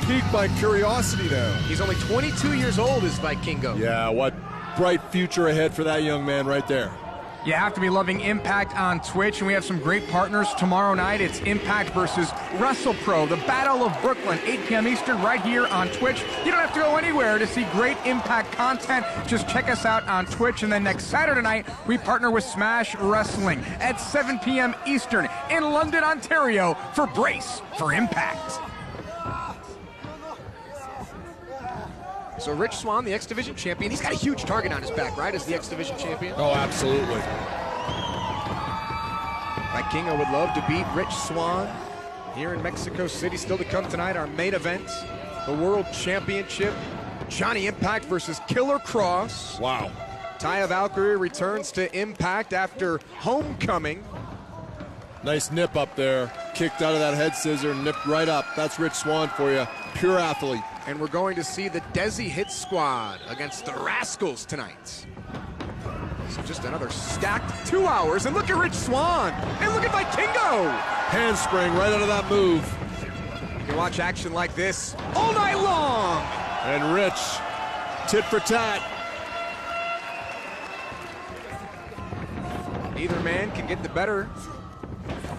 piqued my curiosity now. He's only 22 years old, is Vikingo. Yeah, what bright future ahead for that young man right there. You have to be loving Impact on Twitch, and we have some great partners. Tomorrow night, it's Impact versus WrestlePro, the Battle of Brooklyn, 8 p.m. Eastern, right here on Twitch. You don't have to go anywhere to see great Impact content. Just check us out on Twitch, and then next Saturday night, we partner with Smash Wrestling at 7 p.m. Eastern in London, Ontario, for Brace for Impact. So Rich Swann, the X Division champion, he's got a huge target on his back, right, as the X Division champion? Oh, absolutely. Vikingo would love to beat Rich Swann here in Mexico City. Still to come tonight, our main event, the World Championship. Johnny Impact versus Killer Kross. Wow. Taya Valkyrie returns to Impact after homecoming. Nice nip up there. Kicked out of that head scissor, nipped right up. That's Rich Swann for you. Pure athlete. And we're going to see the Desi Hit Squad against the Rascals tonight. So just another stacked 2 hours. And look at Rich Swann. And look at Vikingo. Handspring right out of that move. You can watch action like this all night long. And Rich, tit for tat. Neither man can get the better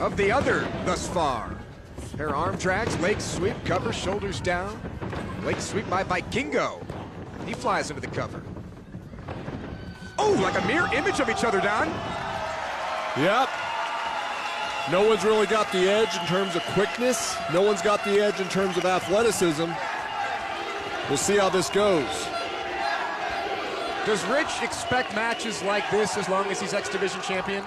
of the other thus far. Pair of arm drags, leg sweep, cover, shoulders down. Leg sweep by Vikingo. He flies into the cover. Oh, like a mirror image of each other, Don. Yep. No one's really got the edge in terms of quickness. No one's got the edge in terms of athleticism. We'll see how this goes. Does Rich expect matches like this as long as he's X Division champion?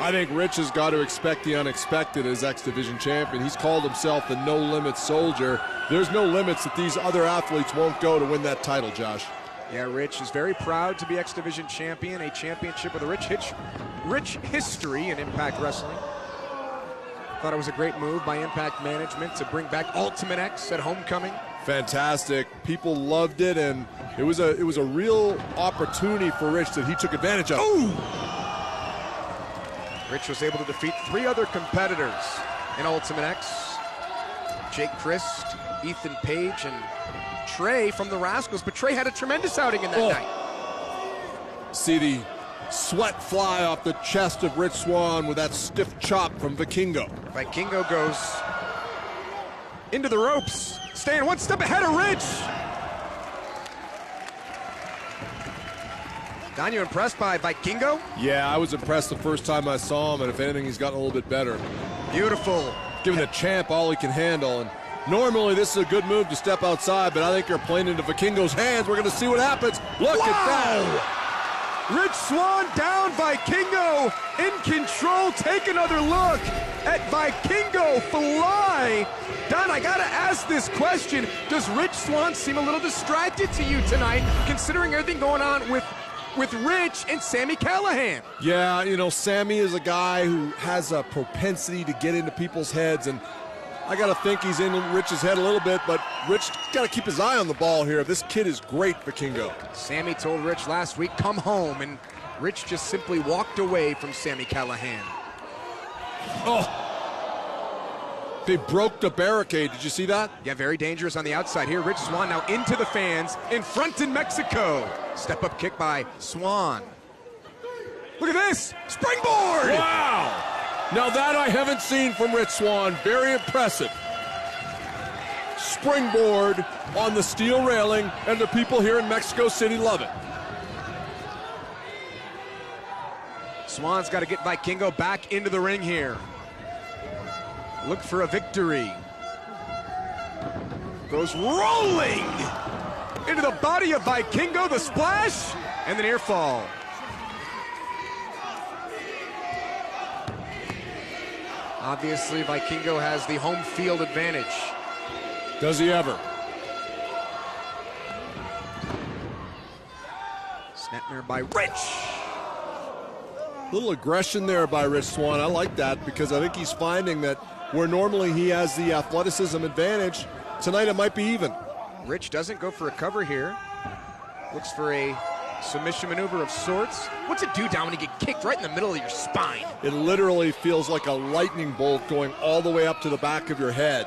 I think Rich has got to expect the unexpected as X Division champion. He's called himself the no-limit soldier. There's no limits that these other athletes won't go to win that title, Josh. Yeah, Rich is very proud to be X Division champion, a championship with a rich history in Impact Wrestling. Thought it was a great move by Impact Management to bring back Ultimate X at homecoming. Fantastic. People loved it, and it was a real opportunity for Rich that he took advantage of. Ooh! Rich was able to defeat 3 other competitors in Ultimate X. Jake Christ, Ethan Page, and Trey from the Rascals, but Trey had a tremendous outing in that night. See the sweat fly off the chest of Rich Swann with that stiff chop from Vikingo. Vikingo goes into the ropes, staying one step ahead of Rich. Don, you impressed by Vikingo? Yeah, I was impressed the first time I saw him, and if anything, he's gotten a little bit better. Beautiful. Giving the champ all he can handle, and normally this is a good move to step outside, but I think you're playing into Vikingo's hands. We're going to see what happens. Look at that. Rich Swann down, Vikingo in control. Take another look at Vikingo fly. Don, I gotta ask this question. Does Rich Swann seem a little distracted to you tonight, considering everything going on with Rich and Sami Callihan? Yeah, you know, Sami is a guy who has a propensity to get into people's heads, and I got to think he's in Rich's head a little bit, but Rich got to keep his eye on the ball here. This kid is great, Vikingo. Sami told Rich last week, come home, and Rich just simply walked away from Sami Callihan. Oh! They broke the barricade. Did you see that? Yeah, very dangerous on the outside here. Rich Swann now into the fans in front in Mexico. Step-up kick by Swann. Look at this! Springboard! Wow! Now that I haven't seen from Rich Swann. Very impressive. Springboard on the steel railing, and the people here in Mexico City love it. Swann's got to get Vikingo back into the ring here. Look for a victory. Goes rolling into the body of Vikingo, the splash, and the near fall. Obviously, Vikingo has the home field advantage. Does he ever? Snapmare by Rich. Little aggression there by Rich Swann. I like that because I think he's finding that where normally he has the athleticism advantage, tonight it might be even. Rich doesn't go for a cover here. Looks for a submission maneuver of sorts. What's it do, Don, when you get kicked right in the middle of your spine? It literally feels like a lightning bolt going all the way up to the back of your head.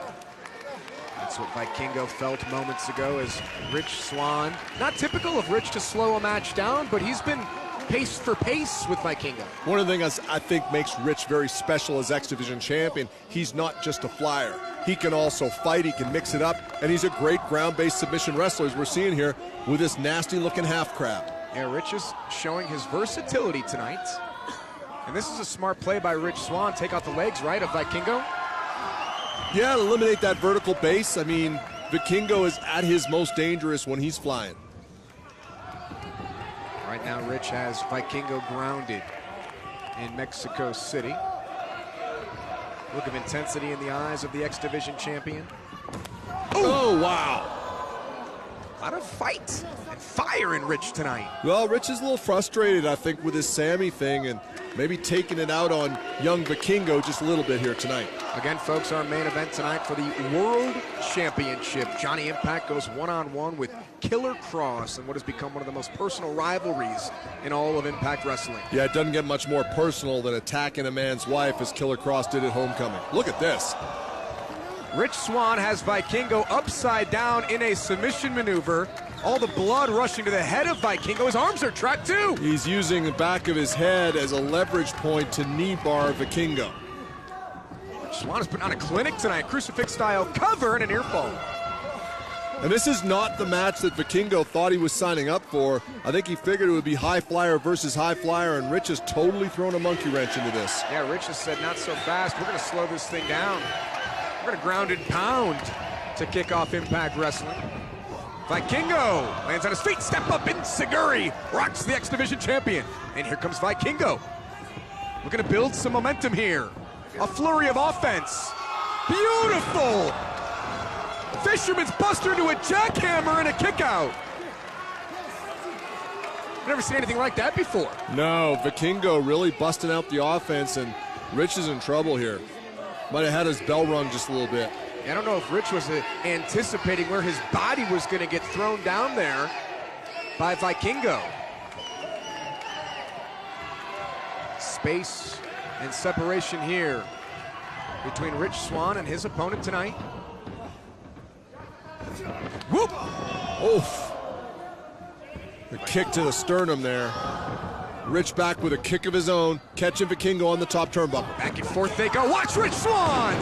That's what Vikingo felt moments ago as Rich Swann. Not typical of Rich to slow a match down, but he's been pace for pace with Vikingo. One of the things I think makes Rich very special as X Division champion, he's not just a flyer. He can also fight, he can mix it up, and he's a great ground-based submission wrestler, as we're seeing here with this nasty-looking half crab. Yeah, Rich is showing his versatility tonight. And this is a smart play by Rich Swann. Take out the legs, right, of Vikingo. Yeah, eliminate that vertical base. I mean, Vikingo is at his most dangerous when he's flying. Right now, Rich has Vikingo grounded in Mexico City. Look of intensity in the eyes of the X Division champion. Oh, wow. A lot of fight and fire in Rich tonight. Well, Rich is a little frustrated, I think, with his Sammy thing and maybe taking it out on young Vikingo just a little bit here tonight. Again, folks, our main event tonight for the World Championship. Johnny Impact goes one-on-one with Killer Kross in what has become one of the most personal rivalries in all of Impact Wrestling. Yeah, it doesn't get much more personal than attacking a man's wife as Killer Kross did at Homecoming. Look at this. Rich Swann has Vikingo upside down in a submission maneuver. All the blood rushing to the head of Vikingo. His arms are trapped too. He's using the back of his head as a leverage point to knee bar Vikingo. Swann has put on a clinic tonight. Crucifix style cover and an earful. And this is not the match that Vikingo thought he was signing up for. I think he figured it would be high flyer versus high flyer, and Rich has totally thrown a monkey wrench into this. Yeah, Rich has said not so fast. We're going to slow this thing down. We're going to ground and pound to kick off Impact Wrestling. Vikingo lands on his feet, step up in Seguri, rocks the X Division champion. And here comes Vikingo. We're going to build some momentum here. A flurry of offense. Beautiful! Fisherman's buster into a jackhammer and a kick out. I've never seen anything like that before. No, Vikingo really busting out the offense, and Rich is in trouble here. Might have had his bell rung just a little bit. I don't know if Rich was anticipating where his body was going to get thrown down there by Vikingo. Space and separation here between Rich Swann and his opponent tonight. Whoop! Oof. A kick to the sternum there. Rich back with a kick of his own, catching Vikingo on the top turnbuckle. Back and forth they go. Watch Rich Swann!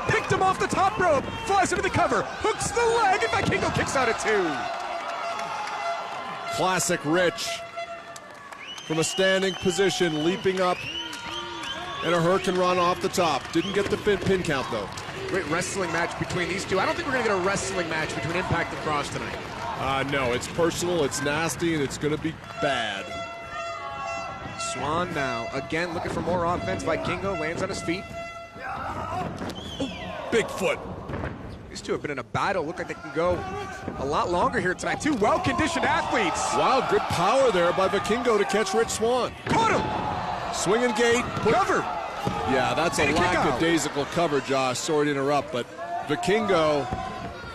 Picked him off the top rope, flies into the cover, hooks the leg, and Vikingo kicks out at 2. Classic Rich. From a standing position, leaping up, and a hurricane run off the top. Didn't get the pin count, though. Great wrestling match between these two. I don't think we're going to get a wrestling match between Impact and Kross tonight. No, it's personal, it's nasty, and it's going to be bad. Swann now, again, looking for more offense. Vikingo lands on his feet. Big foot. These two have been in a battle. Look like they can go a lot longer here tonight. Two well-conditioned athletes. Wow, good power there by Vikingo to catch Rich Swann. Caught him. Swinging gate. Cover. Yeah, that's a lackadaisical cover, Josh. Sorry to interrupt, but Vikingo,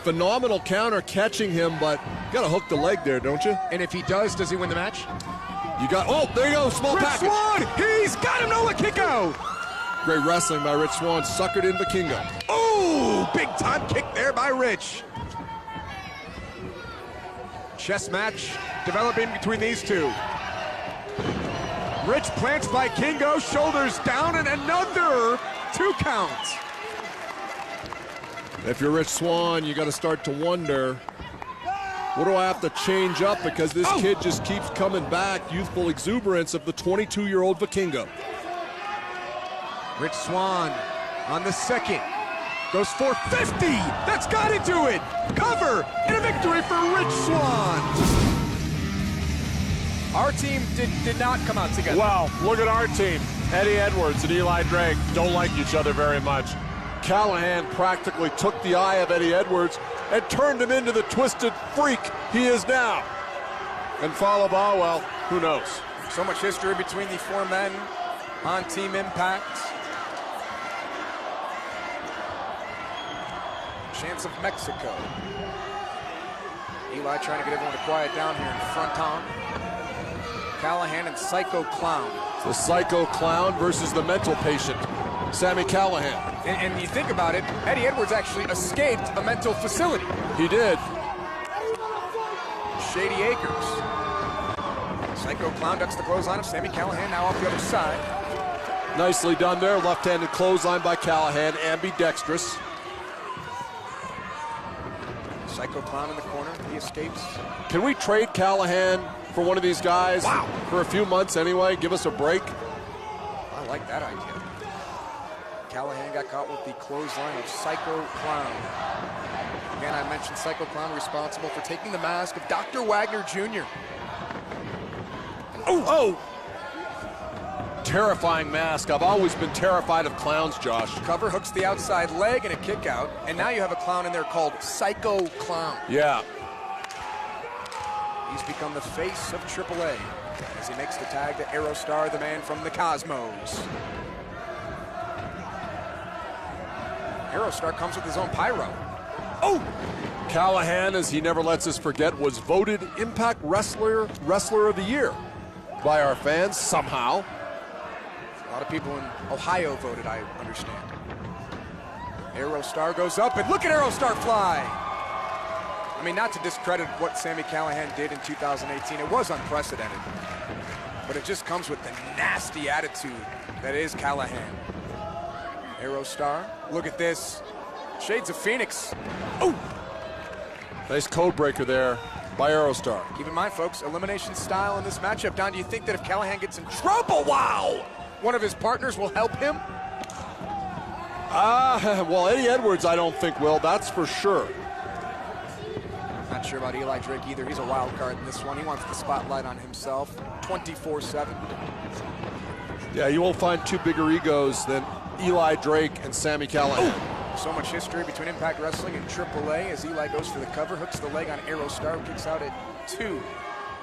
phenomenal counter catching him, but got to hook the leg there, don't you? And if he does he win the match? You got, oh, there you go, small Rich package. Swann, he's got him, no kick out. Great wrestling by Rich Swann, suckered in Vikingo. Oh, big time kick there by Rich. Chess match developing between these two. Rich plants Vikingo, shoulders down, and another 2 count. If you're Rich Swann, you got to start to wonder, what do I have to change up? Because this kid just keeps coming back. Youthful exuberance of the 22-year-old Vikingo. Rich Swann on the second. Goes for 50. That's got into it. Cover and a victory for Rich Swann. Our team did not come out together. Well, look at our team. Eddie Edwards and Eli Drake don't like each other very much. Callahan practically took the eye of Eddie Edwards and turned him into the twisted freak he is now. And Fallah Bawell, who knows? So much history between the 4 men on Team Impact. Chance of Mexico. Eli trying to get everyone to quiet down here in front on. Callahan and Psycho Clown. The Psycho Clown versus the mental patient, Sami Callahan. And you think about it, Eddie Edwards actually escaped a mental facility. He did. Shady Acres. Psycho Clown ducks the clothesline of Sami Callihan, now off the other side. Nicely done there. Left-handed clothesline by Callihan, ambidextrous. Psycho Clown in the corner, he escapes. Can we trade Callihan for one of these guys? Wow. For a few months anyway? Give us a break? I like that idea. Callihan got caught with the clothesline of Psycho Clown. Again, I mentioned Psycho Clown responsible for taking the mask of Dr. Wagner Jr. Oh! Terrifying mask. I've always been terrified of clowns, Josh. Cover hooks the outside leg and a kick out. And now you have a clown in there called Psycho Clown. Yeah. He's become the face of AAA as he makes the tag to Aerostar, the man from the Cosmos. Aerostar comes with his own pyro. Oh! Callihan, as he never lets us forget, was voted Impact Wrestler of the Year by our fans somehow. A lot of people in Ohio voted, I understand. Aerostar goes up, and look at Aerostar fly! I mean, not to discredit what Sami Callihan did in 2018, it was unprecedented. But it just comes with the nasty attitude that is Callihan. Aerostar, look at this. Shades of Phoenix. Oh! Nice code breaker there by Aerostar. Keep in mind, folks, elimination style in this matchup. Don, do you think that if Callihan gets in trouble, wow, one of his partners will help him? Well, Eddie Edwards, I don't think will. That's for sure. Not sure about Eli Drake either. He's a wild card in this one. He wants the spotlight on himself 24/7. Yeah, you won't find two bigger egos than Eli Drake and Sami Callihan. Ooh. So much history between Impact Wrestling and AAA as Eli goes for the cover, hooks the leg on Aerostar, kicks out at 2.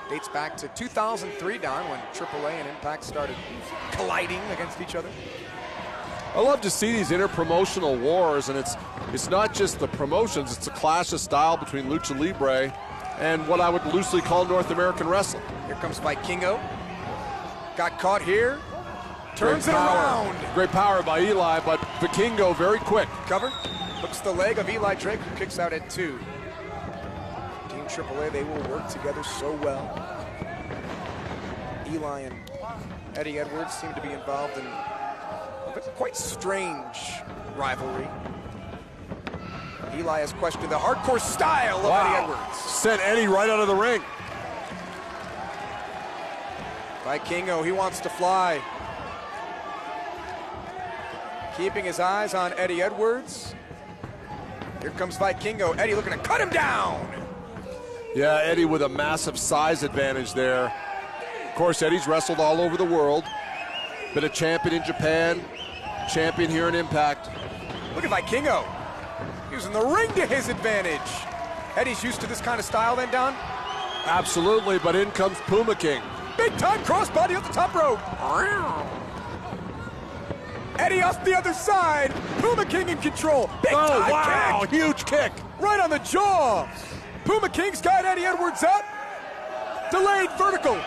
Dates back to 2003, Don, when AAA and Impact started colliding against each other. I love to see these interpromotional wars, and it's not just the promotions, it's a clash of style between Lucha Libre and what I would loosely call North American wrestling. Here comes Vikingo. Got caught here. Turns it around. Great power by Eli, but Vikingo very quick. Cover. Hooks the leg of Eli Drake, who kicks out at 2. Team AAA, they will work together so well. Eli and Eddie Edwards seem to be involved in a quite strange rivalry. Eli has questioned the hardcore style of Eddie Edwards. Sent Eddie right out of the ring. Vikingo, he wants to fly. Keeping his eyes on Eddie Edwards. Here comes Vikingo. Eddie looking to cut him down. Yeah, Eddie with a massive size advantage there. Of course, Eddie's wrestled all over the world. Been a champion in Japan, champion here in Impact. Look at Vikingo. Using the ring to his advantage. Eddie's used to this kind of style then, Don? Absolutely, but in comes Puma King. Big time crossbody off the top rope. Eddie off the other side. Puma King in control. Big time kick. Huge kick. Right on the jaw. Puma King's got Eddie Edwards up. Delayed vertical.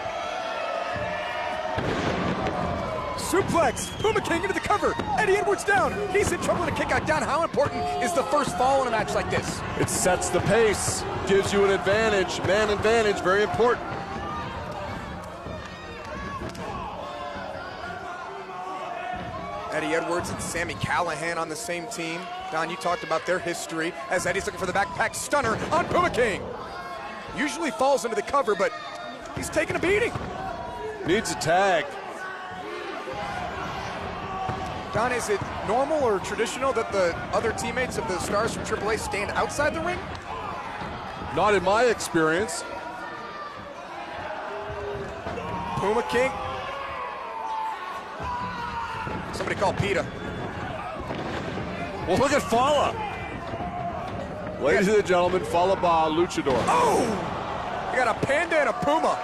Suplex. Puma King into the cover. Eddie Edwards down. He's in trouble in a kick out. Down. How important is the first fall in a match like this? It sets the pace. Gives you an advantage. Man advantage. Very important. Eddie Edwards and Sami Callihan on the same team. Don, you talked about their history as Eddie's looking for the backpack stunner on Puma King. Usually falls into the cover, but he's taking a beating. Needs a tag. Don, is it normal or traditional that the other teammates of the stars from AAA stand outside the ring? Not in my experience. Puma King. Somebody call PETA. Well, look at Fala. Ladies and gentlemen, Fala Ba, Luchador. Oh! You got a panda and a puma.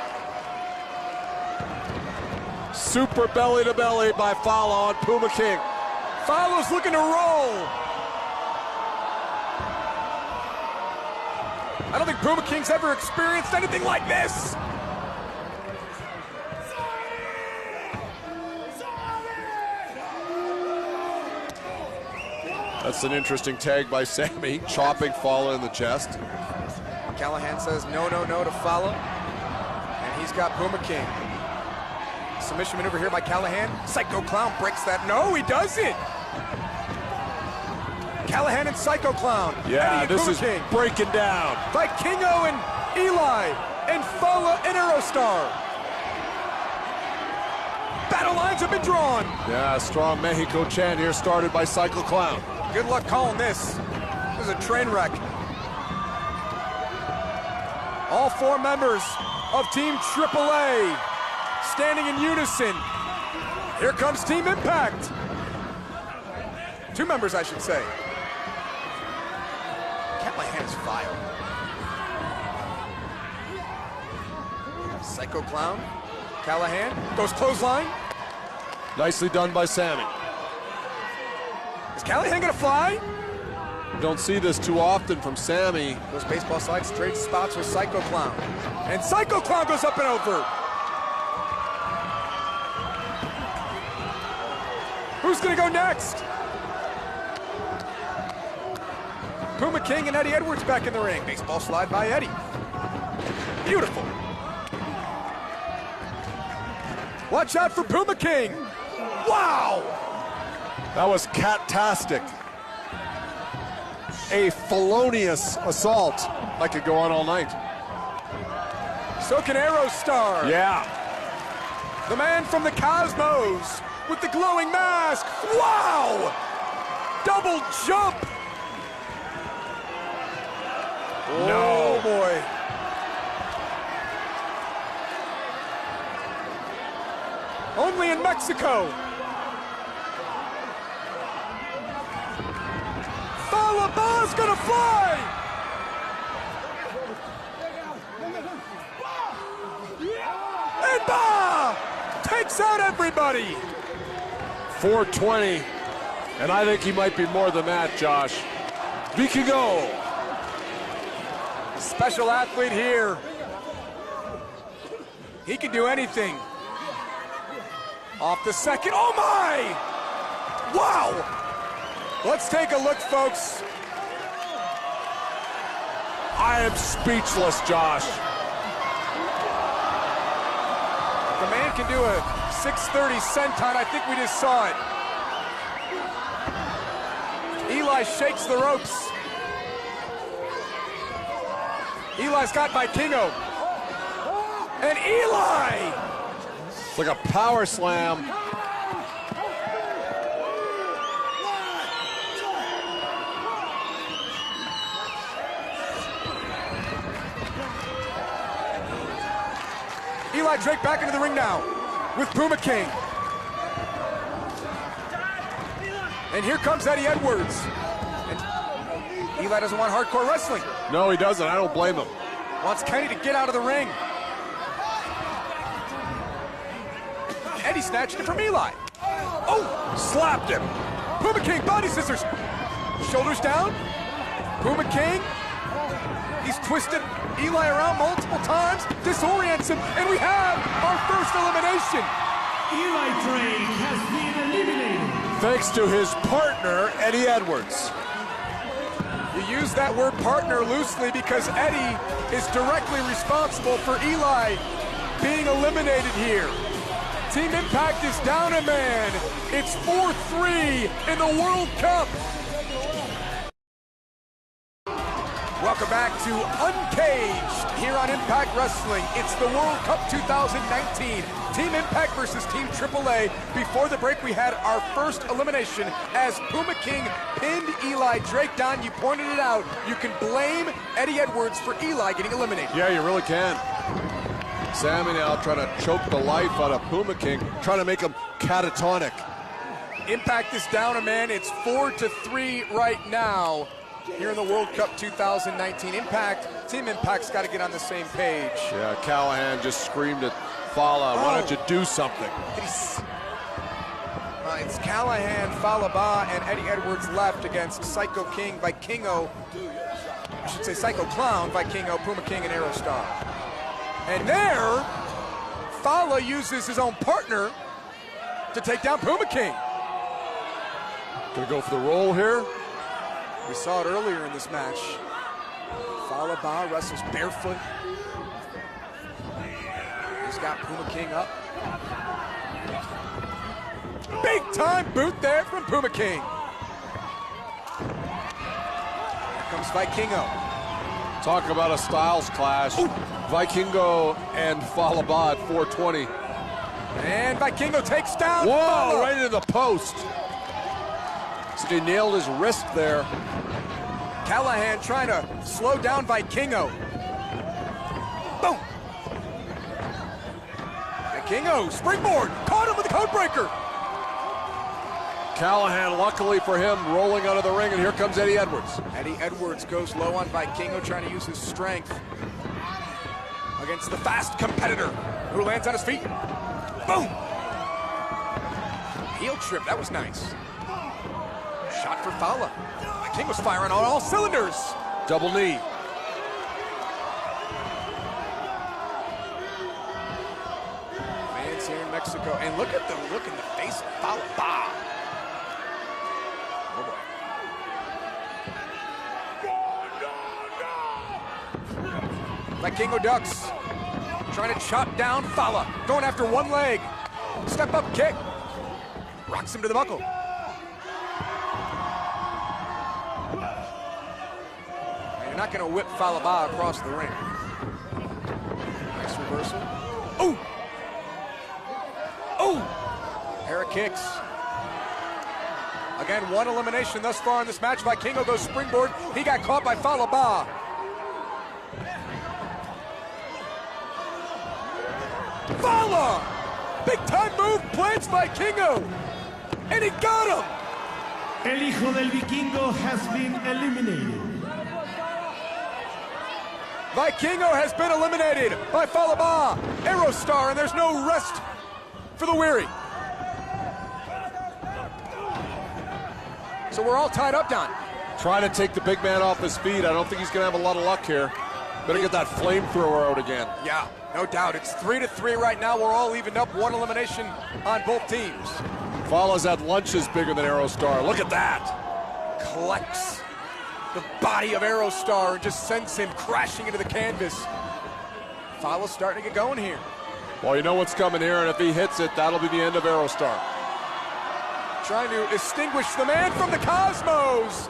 Super belly to belly by Fala on Puma King. Fala's looking to roll. I don't think Puma King's ever experienced anything like this. That's an interesting tag by Sammy, chopping Fala in the chest. Callahan says no, no, no to Fala. And he's got Puma King. Submission maneuver here by Callahan. Psycho Clown breaks that. No, he doesn't. Callahan and Psycho Clown. Yeah, this Puma is King. breaking down. Vikingo and Eli and Fala and Aerostar. Battle lines have been drawn. Yeah, strong Mexico chant here started by Psycho Clown. Good luck calling this. This is a train wreck. All 4 members of Team AAA standing in unison. Here comes Team Impact. 2 members, I should say. Callahan is vile. Psycho Clown. Callahan goes clothesline. Nicely done by Sammy. Is Callahan gonna fly? Don't see this too often from Sammy. Those baseball slides, trade spots with Psycho Clown. And Psycho Clown goes up and over. Who's gonna go next? Puma King and Eddie Edwards back in the ring. Baseball slide by Eddie. Beautiful. Watch out for Puma King. Wow! That was cat-tastic. A felonious assault. That could go on all night. So can Aerostar. Yeah. The man from the cosmos with the glowing mask. Wow! Double jump. No. Oh boy. Only in Mexico. Fala Ba's gonna fly. And Ba takes out everybody. 420. And I think he might be more than that, Josh. Vikingo. Special athlete here. He can do anything. Off the second. Oh my! Wow! Let's take a look, folks. I am speechless, Josh. The man can do a 630 senton. I think we just saw it. Eli shakes the ropes. Eli's got Vikingo. And Eli! It's like a power slam. Eli Drake back into the ring now with Puma King. And here comes Eddie Edwards. And Eli doesn't want hardcore wrestling. No, he doesn't. I don't blame him. Wants Kenny to get out of the ring. Eddie snatched it from Eli. Oh, Slapped him. Puma King, body scissors. Shoulders down. Puma King. He's twisted Eli around multiple times, disorients him, and we have our first elimination. Eli Drake has been eliminated. Thanks to his partner, Eddie Edwards. You use that word partner loosely because Eddie is directly responsible for Eli being eliminated here. Team Impact is down a man. It's 4-3 in the World Cup. Welcome back to Uncaged here on Impact Wrestling. It's the World Cup 2019. Team Impact versus Team AAA. Before the break, we had our first elimination as Puma King pinned Eli Drake. Don, you pointed it out. You can blame Eddie Edwards for Eli getting eliminated. Yeah, you really can. Sammy now trying to choke the life out of Puma King, trying to make him catatonic. Impact is down a man. It's 4-3 right now here in the World Cup 2019. Team Impact's got to get on the same page. Yeah, Callahan just screamed at Fala, why don't you do something? It's Callahan, Falaba, and Eddie Edwards left against Psycho King, Vikingo, I should say Psycho Clown, Vikingo, Puma King, and Aerostar. And there, Fala uses his own partner to take down Puma King. Gonna go for the roll here. We saw it earlier in this match. Fallah Bahh wrestles barefoot. He's got Puma King up. Big time boot there from Puma King. Here comes Vikingo. Talk about a styles clash. Ooh. Vikingo and Fallah Bahh at 420. And Vikingo takes down Whoa, Fallah. right into the post. So he nailed his wrist there. Callahan trying to slow down Vikingo. Boom. Vikingo, springboard, caught him with the code breaker. Callahan, luckily for him, rolling out of the ring, and here comes Eddie Edwards. Eddie Edwards goes low on Vikingo, trying to use his strength against the fast competitor who lands on his feet. Boom! Heel trip, that was nice. Shot for Fallah. Vikingo's firing on all cylinders. Double knee. Fans here in Mexico, and look at the look in the face of Fallah Bahh. Oh boy. Vikingo ducks, trying to chop down Fallah, going after one leg. Step up kick, rocks him to the buckle. You're not going to whip Fallah Bahh across the ring. Nice reversal. Oh! Oh! Pair of kicks. Again, one elimination thus far in this match. Vikingo goes springboard. He got caught by Fallah Bahh. Fallah! Big time move, plants Vikingo. And he got him! El hijo del Vikingo has been eliminated. Vikingo has been eliminated by Fallah Bahh. Aerostar, and there's no rest for the weary. So we're all tied up, Don. Trying to take the big man off his feet. I don't think he's going to have a lot of luck here. Better get that flamethrower out again. Yeah, no doubt. It's 3-3 right now. We're all evened up. One elimination on both teams. Fallah's had lunches bigger than Aerostar. Look at that. Collects the body of Aerostar and just sends him crashing into the canvas. Fallah's starting to get going here. Well, you know what's coming here, and if he hits it, that'll be the end of Aerostar. Trying to extinguish the man from the cosmos.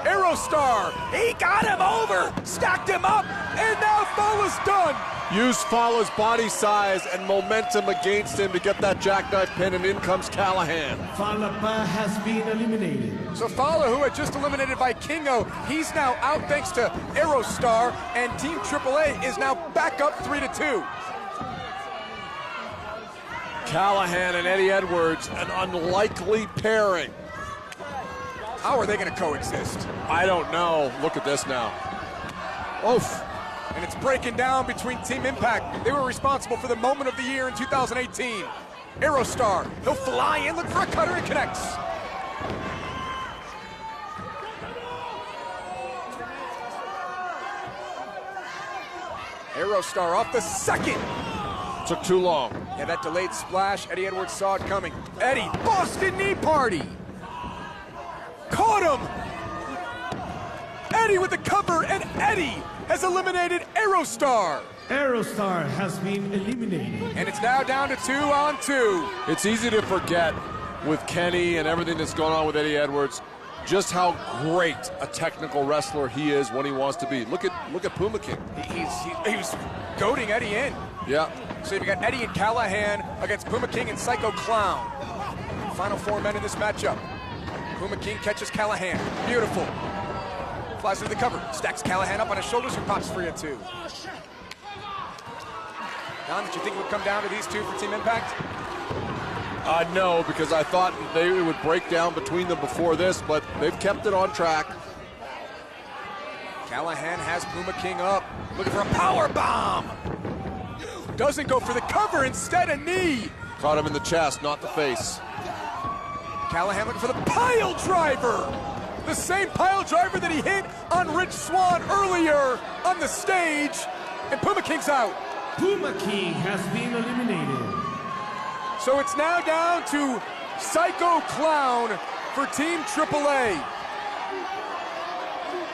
Aerostar, he got him over, stacked him up, and now Fallah's done. Use Fallah's body size and momentum against him to get that jackknife pin, and in comes Callahan. Fallah Bahh has been eliminated. So Fallah, who had just eliminated Vikingo, he's now out thanks to Aerostar, and Team AAA is now back up 3-2. Callahan and Eddie Edwards, an unlikely pairing. How are they going to coexist? I don't know. Look at this now. Oof. And it's breaking down between Team Impact. They were responsible for the moment of the year in 2018. Aerostar, he'll fly in, look for a cutter, and connects. Aerostar off the second. Took too long. Yeah, that delayed splash, Eddie Edwards saw it coming. Eddie, Boston knee party. Caught him. Eddie with the cover, and Eddie has eliminated Aerostar. Aerostar has been eliminated. And it's now down to 2-on-2. It's easy to forget with Kenny and everything that's going on with Eddie Edwards just how great a technical wrestler he is when he wants to be. Look at Puma King. He was goading Eddie in. Yeah. So you've got Eddie and Callahan against Puma King and Psycho Clown. Final four men in this matchup. Puma King catches Callahan. Beautiful. Flies through the cover. Stacks Callahan up on his shoulders and pops free at 2. Don, did you think it would come down to these two for Team Impact? No, because I thought they would break down between them before this, but they've kept it on track. Callahan has Puma King up, looking for a power bomb. Doesn't go for the cover, instead a knee. Caught him in the chest, not the face. Callahan looking for the pile driver. The same pile driver that he hit on Rich Swann earlier on the stage. And Puma King's out. Puma King has been eliminated. So it's now down to Psycho Clown for Team AAA.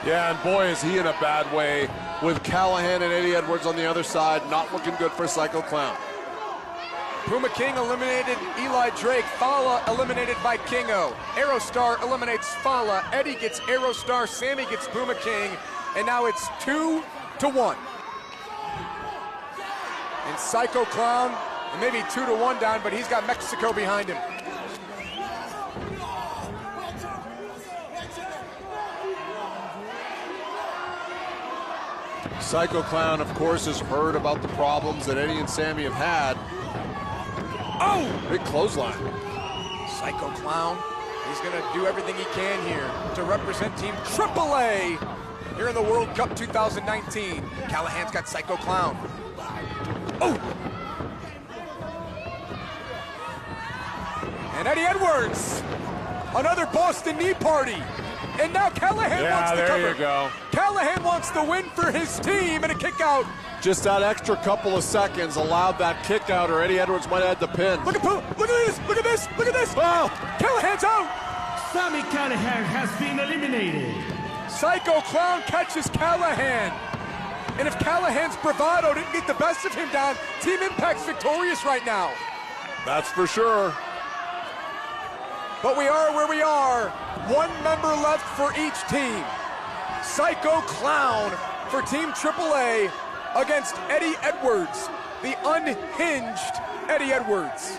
Yeah, and boy, is he in a bad way with Callahan and Eddie Edwards on the other side. Not looking good for Psycho Clown. Puma King eliminated Eli Drake. Fala eliminated Vikingo. Aerostar eliminates Fala. Eddie gets Aerostar. Sammy gets Puma King. And now it's 2-1. And Psycho Clown, maybe 2-1 down, but he's got Mexico behind him. Psycho Clown, of course, has heard about the problems that Eddie and Sammy have had. Oh, big clothesline. Psycho Clown, he's gonna do everything he can here to represent Team AAA here in the World Cup 2019. Callahan's got Psycho Clown. Oh! And Eddie Edwards, another Boston knee party. And now Callahan wants the cover. There you go. Callahan wants the win for his team and a kick out. Just that extra couple of seconds allowed that kick out, or Eddie Edwards might have had the pin. Look at this, look at this, look at this. Wow. Callahan's out. Sami Callahan has been eliminated. Psycho Clown catches Callahan. And if Callahan's bravado didn't get the best of him down, Team Impact's victorious right now. That's for sure. But we are where we are. One member left for each team. Psycho Clown for Team AAA against Eddie Edwards, the unhinged Eddie Edwards.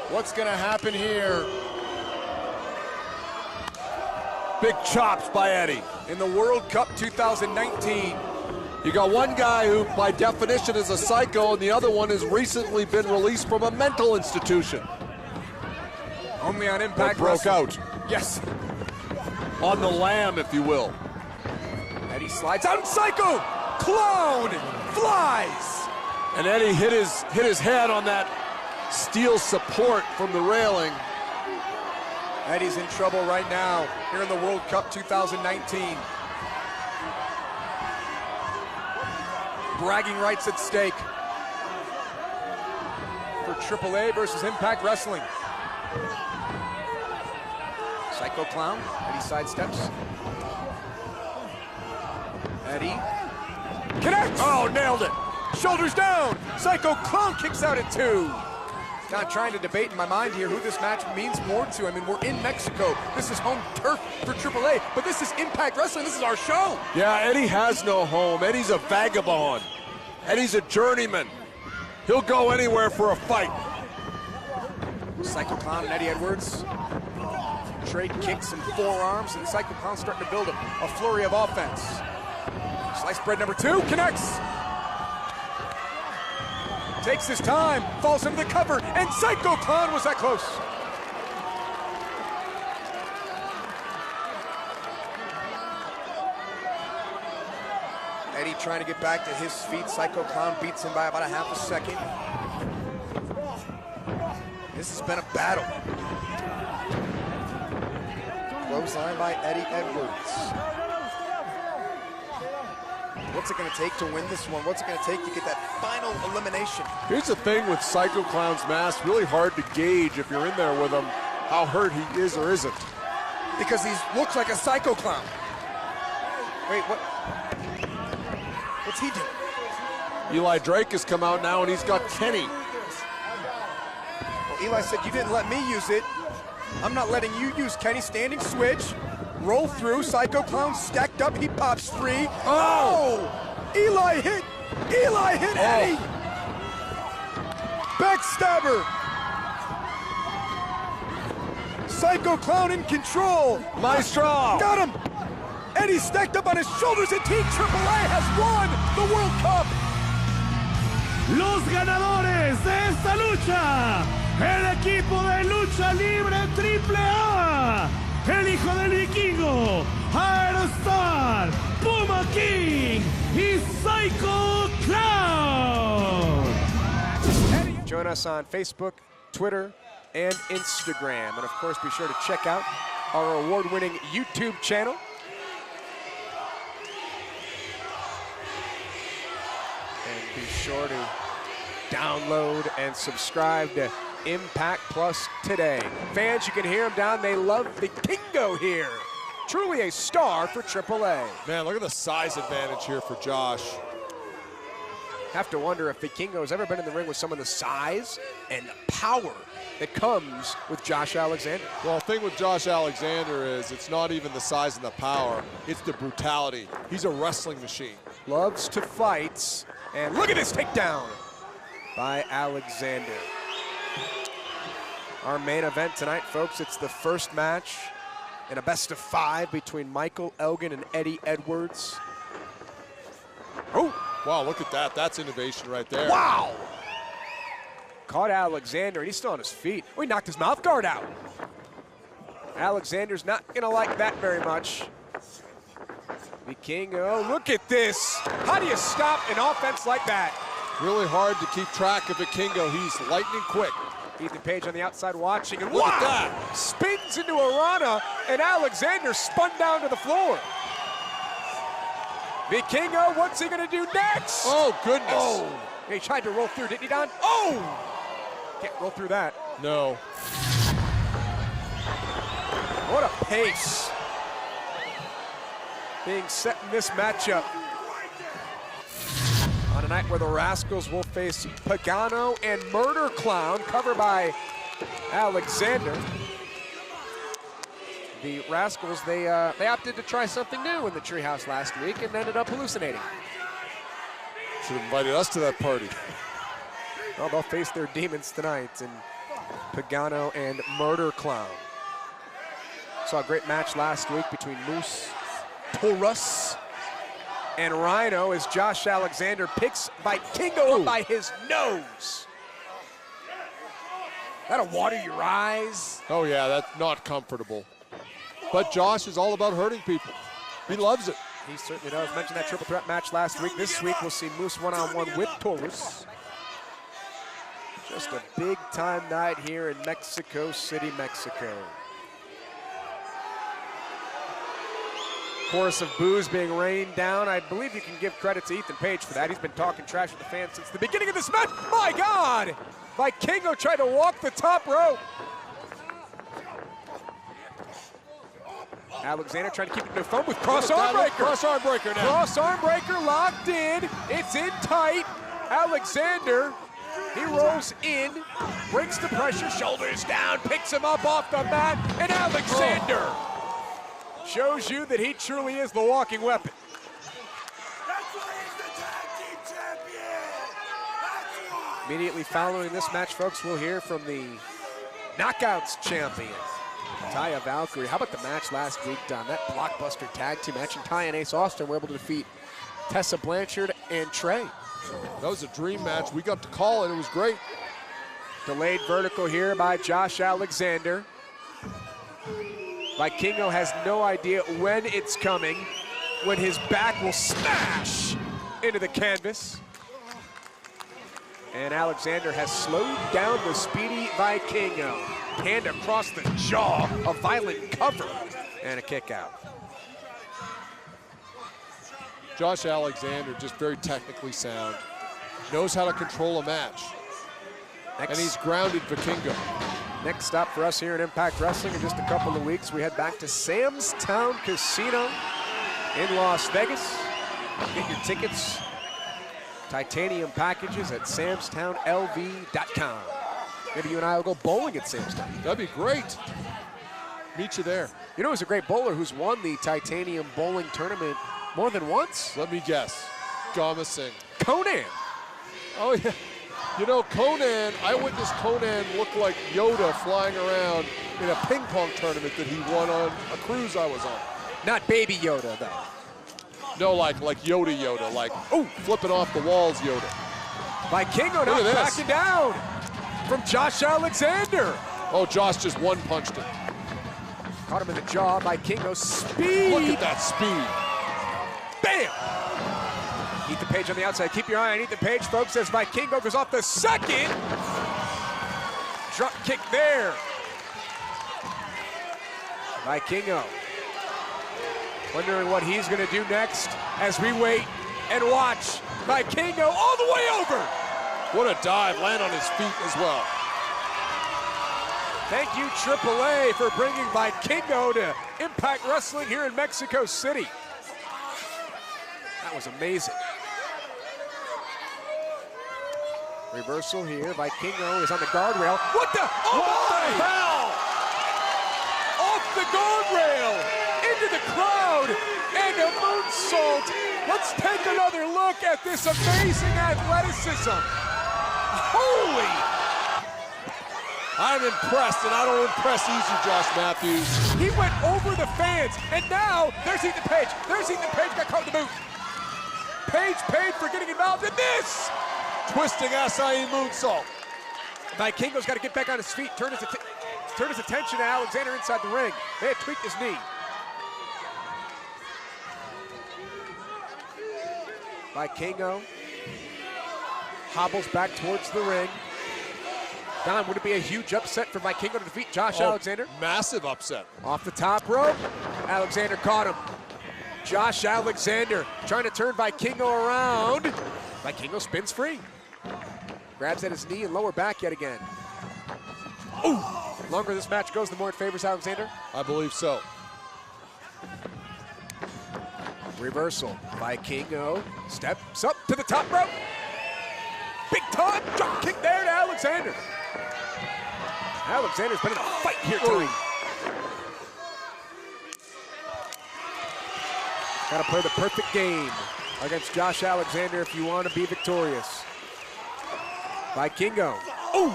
What's gonna happen here? Big chops by Eddie. In the World Cup 2019. You got one guy who, by definition, is a psycho, and the other one has recently been released from a mental institution. Only on Impact broke Wrestling. out. Yes. On the lam, if you will. Eddie slides out, and Psycho Clown flies. And Eddie hit his head on that steel support from the railing. Eddie's in trouble right now here in the World Cup 2019. Bragging rights at stake for AAA versus Impact Wrestling. Psycho Clown, Eddie sidesteps. Eddie connects! Oh, nailed it. Shoulders down. Psycho Clown kicks out at 2. Not trying to debate in my mind here who this match means more to. I mean, we're in Mexico. This is home turf for AAA, but this is Impact Wrestling. This is our show. Yeah, Eddie has no home. Eddie's a vagabond. Eddie's a journeyman. He'll go anywhere for a fight. Psycho Clown and Eddie Edwards trade kicks and forearms, and Psycho Clown starting to build a flurry of offense. Slice bread number 2 connects. Takes his time, falls into the cover, and Psycho Clown was that close. Eddie trying to get back to his feet. Psycho Clown beats him by about a half a second. This has been a battle. Clothesline by Eddie Edwards. What's it going to take to win this one? What's it going to take to get that final elimination? Here's the thing with Psycho Clown's mask, really hard to gauge if you're in there with him how hurt he is or isn't. Because he looks like a Psycho Clown. Wait, what? What's he doing? Eli Drake has come out now and he's got Kenny. Well, Eli said, you didn't let me use it. I'm not letting you use Kenny. Standing switch. Roll through, Psycho Clown stacked up, he pops free. Oh! Eli hit Eddie! Backstabber! Psycho Clown in control. Maestro! Got him! Eddie stacked up on his shoulders, and Team AAA has won the World Cup! Los ganadores de esta lucha, el equipo de lucha libre AAA. El hijo del Vikingo, Aerostar, Puma King y Psycho Clown. Join us on Facebook, Twitter, and Instagram. And of course, be sure to check out our award-winning YouTube channel. And be sure to download and subscribe to Impact Plus today. Fans, you can hear them down. They love Vikingo here. Truly a star for AAA. Man, look at the size advantage here for Josh. Have to wonder if Vikingo has ever been in the ring with some of the size and power that comes with Josh Alexander. Well, the thing with Josh Alexander is it's not even the size and the power, it's the brutality. He's a wrestling machine. Loves to fight, and look at this takedown by Alexander. Our main event tonight, folks, it's the first match in a best-of-5 between Michael Elgin and Eddie Edwards. Oh, wow, look at that. That's innovation right there. Wow! Caught Alexander, and he's still on his feet. Oh, he knocked his mouth guard out. Alexander's not gonna like that very much. Vikingo, look at this. How do you stop an offense like that? Really hard to keep track of Vikingo. He's lightning quick. Ethan Page on the outside watching, and look at that! Spins into a Rana, and Alexander spun down to the floor. Vikingo, what's he gonna do next? Oh, goodness. Oh, he tried to roll through, didn't he, Don? Oh! Can't roll through that. No. What a pace being set in this matchup. On a night where the Rascals will face Pagano and Murder Clown, covered by Alexander. The Rascals, they opted to try something new in the treehouse last week and ended up hallucinating. Should have invited us to that party. Well, they'll face their demons tonight in Pagano and Murder Clown. Saw a great match last week between Moose Taurus and Rhino as Josh Alexander picks Vikingo up by his nose. That'll water your eyes. Oh, yeah, that's not comfortable. But Josh is all about hurting people. He loves it. He certainly does. Mentioned that triple threat match last week. This week we'll see Moose one-on-one with Taurus. Just a big-time night here in Mexico City, Mexico. Chorus of boos being rained down. I believe you can give credit to Ethan Page for that. He's been talking trash with the fans since the beginning of this match. My God! Vikingo tried to walk the top rope. Alexander trying to keep it in the phone with cross arm breaker. Cross arm breaker now. Cross arm breaker locked in. It's in tight. Alexander, he rolls in, breaks the pressure, shoulders down, picks him up off the mat, and Alexander shows you that he truly is the walking weapon. That's why he's the tag team champion. That's why. Immediately following this match, folks, we'll hear from the Knockouts champion, Taya Valkyrie. How about the match last week, Don? That blockbuster tag team match, and Ty and Ace Austin were able to defeat Tessa Blanchard and Trey. That was a dream match. We got to call it. It was great. Delayed vertical here by Josh Alexander. Vikingo has no idea when it's coming, when his back will smash into the canvas. And Alexander has slowed down the speedy Vikingo. Hand across the jaw, a violent cover, and a kick out. Josh Alexander, just very technically sound. Knows how to control a match. And he's grounded Vikingo. Next stop for us here at Impact Wrestling in just a couple of weeks. We head back to Sam's Town Casino in Las Vegas. Get your tickets, titanium packages at samstownlv.com. Maybe you and I will go bowling at Sam's Town. That'd be great. Meet you there. You know who's a great bowler who's won the titanium bowling tournament more than once? Let me guess. Gama Singh. Conan. Oh, yeah. You know, Conan, I witnessed Conan look like Yoda flying around in a ping pong tournament that he won on a cruise I was on. Not Baby Yoda, though. No, like Yoda, like, oh, flipping off the walls Yoda. Vikingo now backing down from Josh Alexander. Oh, Josh just one-punched him. Caught him in the jaw. Vikingo speed. Look at that speed. Bam! Ethan Page on the outside. Keep your eye on Ethan Page, folks, as Vikingo goes off the second. Drop kick there. Vikingo wondering what he's going to do next as we wait and watch Vikingo all the way over. What a dive, land on his feet as well. Thank you, AAA, for bringing Vikingo to Impact Wrestling here in Mexico City. That was amazing. Reversal here. Vikingo is on the guardrail. What the? Oh my! Hell! Off the guardrail, into the crowd, and a moonsault. Let's take another look at this amazing athleticism. Holy! I'm impressed, and I don't impress easy, Josh Matthews. He went over the fans, and now there's Ethan Page. There's Ethan Page, got caught in the boot. Page paid for getting involved in this. Twisting acai moonsault. Vikingo's got to get back on his feet, turn his attention to Alexander inside the ring. They had tweaked his knee. Vikingo hobbles back towards the ring. Don, would it be a huge upset for Vikingo to defeat Josh Alexander? Massive upset. Off the top rope, Alexander caught him. Josh Alexander trying to turn Vikingo around. Vikingo spins free. Grabs at his knee and lower back yet again. Ooh! The longer this match goes, the more it favors Alexander. I believe so. Reversal. Vikingo steps up to the top rope. Big time drop kick there to Alexander. Alexander's been in a fight here tonight. Got to play the perfect game against Josh Alexander if you want to be victorious. Vikingo. Ooh!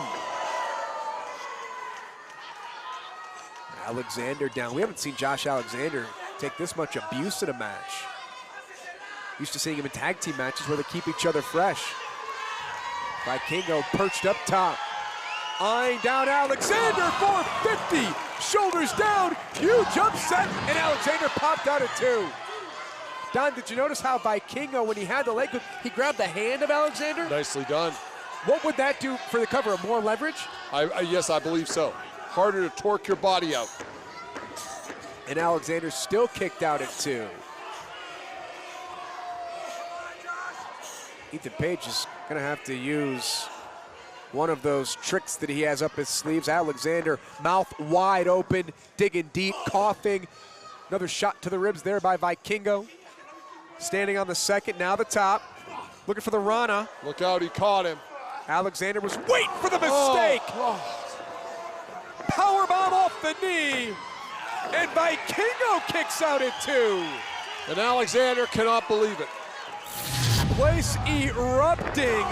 Alexander down. We haven't seen Josh Alexander take this much abuse in a match. Used to seeing him in tag team matches where they keep each other fresh. Vikingo perched up top. Eyeing down Alexander, 450. Shoulders down, huge upset, and Alexander popped out at 2. Don, did you notice how Vikingo, when he had the leg, he grabbed the hand of Alexander? Nicely done. What would that do for the cover? More leverage? Yes, I believe so. Harder to torque your body out. And Alexander still kicked out at 2. Ethan Page is gonna have to use one of those tricks that he has up his sleeves. Alexander, mouth wide open, digging deep, coughing. Another shot to the ribs there by Vikingo. Standing on the second, now the top. Looking for the Rana. Look out, he caught him. Alexander was waiting for the mistake. Powerbomb off the knee. And Vikingo kicks out at 2. And Alexander cannot believe it. Place erupting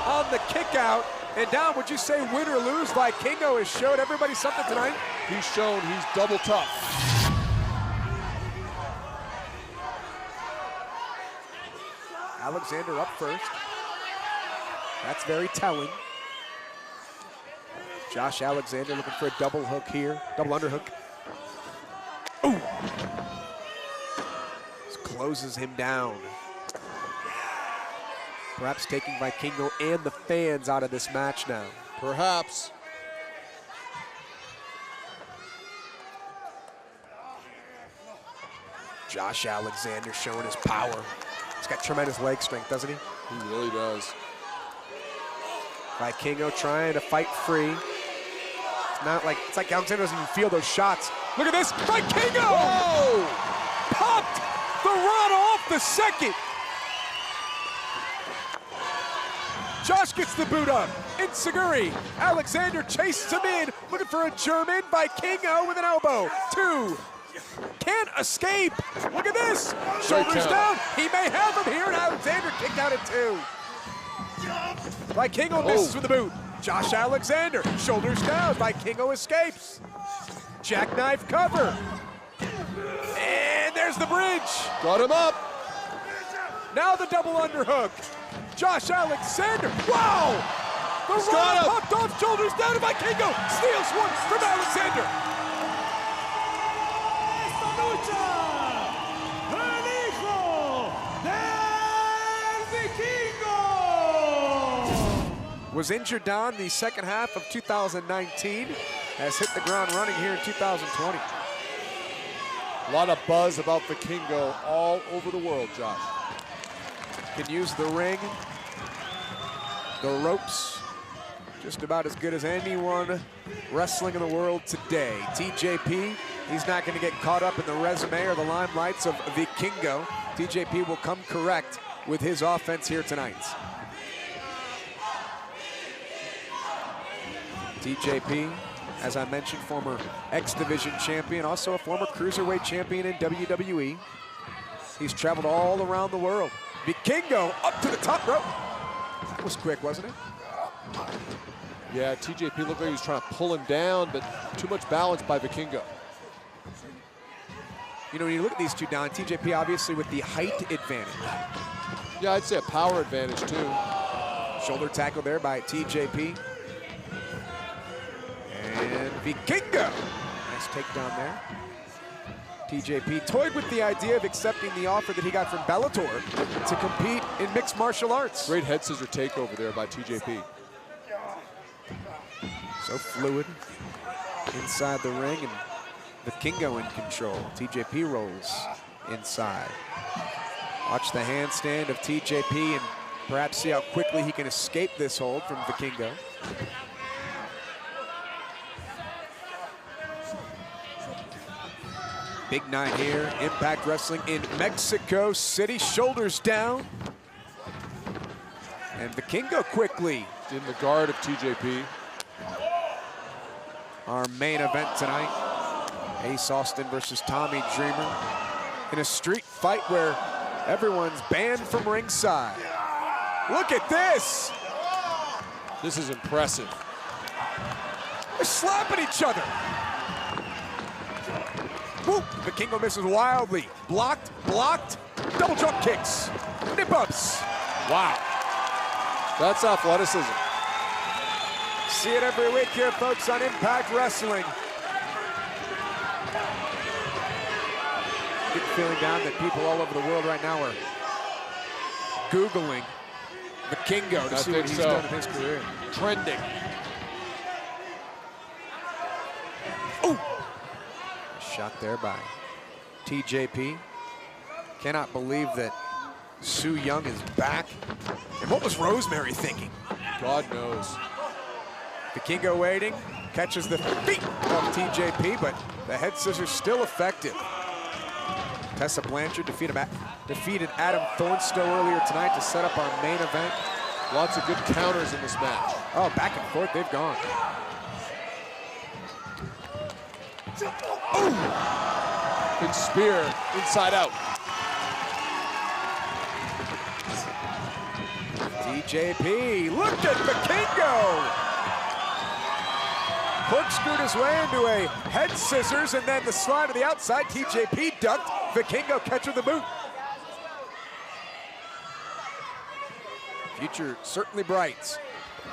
on the kick out. And Don, would you say win or lose, Vikingo has showed everybody something tonight? He's shown he's double tough. Alexander up first. That's very telling. Josh Alexander looking for a double hook here, double underhook. Ooh! This closes him down. Perhaps taking Vikingo and the fans out of this match now. Perhaps. Josh Alexander showing his power. He's got tremendous leg strength, doesn't he? He really does. Vikingo trying to fight free. It's like Alexander doesn't even feel those shots. Look at this, Vikingo! Whoa! Popped the run off the second. Josh gets the boot up. Inseguri. Alexander chases him in, looking for a German. Vikingo with an elbow. 2. Can't escape. Look at this. Shoulders down. He may have him here, and Alexander kicked out at 2. Vikingo misses with the boot. Josh Alexander, shoulders down. Vikingo escapes. Jackknife cover. And there's the bridge. Got him up. Now the double underhook. Josh Alexander. Wow! The run popped off, shoulders down to Vikingo. Steals one from Alexander. Was injured down the second half of 2019, has hit the ground running here in 2020. A lot of buzz about Vikingo all over the world, Josh. Can use the ring, the ropes, just about as good as anyone wrestling in the world today. TJP, he's not going to get caught up in the resume or the limelights of Vikingo. TJP will come correct with his offense here tonight. TJP, as I mentioned, former X Division champion, also a former cruiserweight champion in WWE. He's traveled all around the world. Vikingo up to the top rope. That was quick, wasn't it? Yeah, TJP looked like he was trying to pull him down, but too much balance by Vikingo. You know, when you look at these two, Don, TJP obviously with the height advantage. Yeah, I'd say a power advantage too. Shoulder tackle there by TJP. And Vikingo. Nice takedown there. TJP toyed with the idea of accepting the offer that he got from Bellator to compete in mixed martial arts. Great head scissor takeover there by TJP. So fluid inside the ring, and Vikingo in control. TJP rolls inside. Watch the handstand of TJP and perhaps see how quickly he can escape this hold from Vikingo. Big night here, Impact Wrestling in Mexico City, shoulders down. And Vikingo quickly in the guard of TJP. Our main event tonight, Ace Austin versus Tommy Dreamer in a street fight where everyone's banned from ringside. Look at this. This is impressive. They're slapping each other. Whoop, Vikingo misses wildly. Blocked, blocked, double jump kicks, nip ups. Wow, that's athleticism. See it every week here, folks, on Impact Wrestling. Get the feeling down that people all over the world right now are Googling Vikingo to see what he's done in his career. Trending. Ooh! Shot there by TJP. Cannot believe that Su Yung is back. And what was Rosemary thinking? God knows. Vikingo waiting, catches the feet of TJP, but the head scissors still effective. Tessa Blanchard defeated Adam Thornstowe earlier tonight to set up our main event. Lots of good counters in this match. Oh, back and forth, they've gone. Ooh! Big spear, inside out. TJP, look at Vikingo! Corkscrewed his way into a head scissors, and then the slide to the outside. TJP ducked. Vikingo catcher the boot. Future certainly bright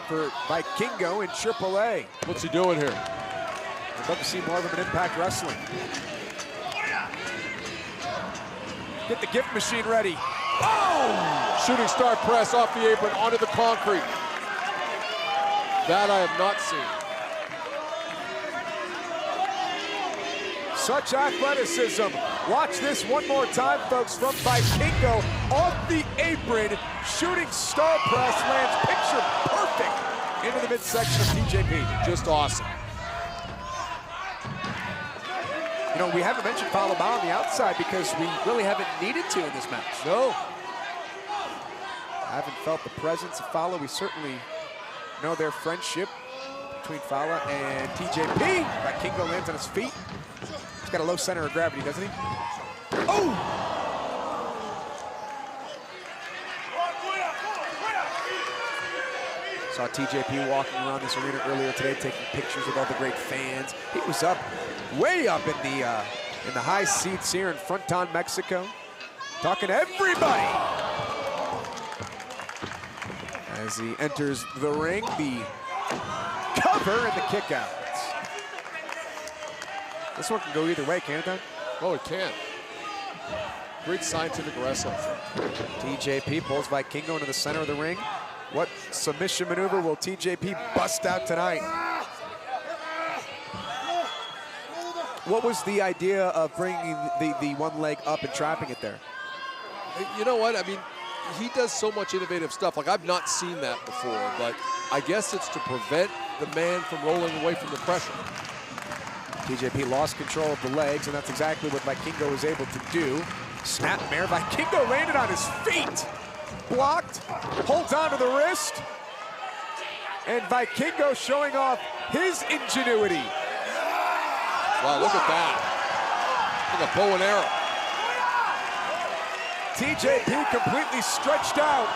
for Vikingo in AAA. What's he doing here? I'd love to see more of him in Impact Wrestling. Get the gift machine ready. Oh! Shooting star press off the apron onto the concrete. That I have not seen. Such athleticism. Watch this one more time, folks, from Vikingo off the apron. Shooting star press lands picture perfect into the midsection of TJP. Just awesome. You know, we haven't mentioned Falaba on the outside because we really haven't needed to in this match. No. I haven't felt the presence of Fala. We certainly know their friendship between Fala and TJP. Vikingo lands on his feet. He's got a low center of gravity, doesn't he? Oh! Saw TJP walking around this arena earlier today, taking pictures with all the great fans. He was up, way up in the high seats here in Fronton, Mexico, talking to everybody. As he enters the ring, the cover and the kick out. This one can go either way, can't it? Oh, it can. Great scientific wrestling. TJP pulls Vikingo into the center of the ring. What submission maneuver will TJP bust out tonight? What was the idea of bringing the one leg up and trapping it there? You know what? I mean, he does so much innovative stuff. Like, I've not seen that before, but I guess it's to prevent the man from rolling away from the pressure. TJP lost control of the legs, and that's exactly what Vikingo was able to do. Snapmare, Vikingo landed on his feet. Blocked, holds onto the wrist. And Vikingo showing off his ingenuity. Wow, look at that. Like a bow and arrow. TJP completely stretched out.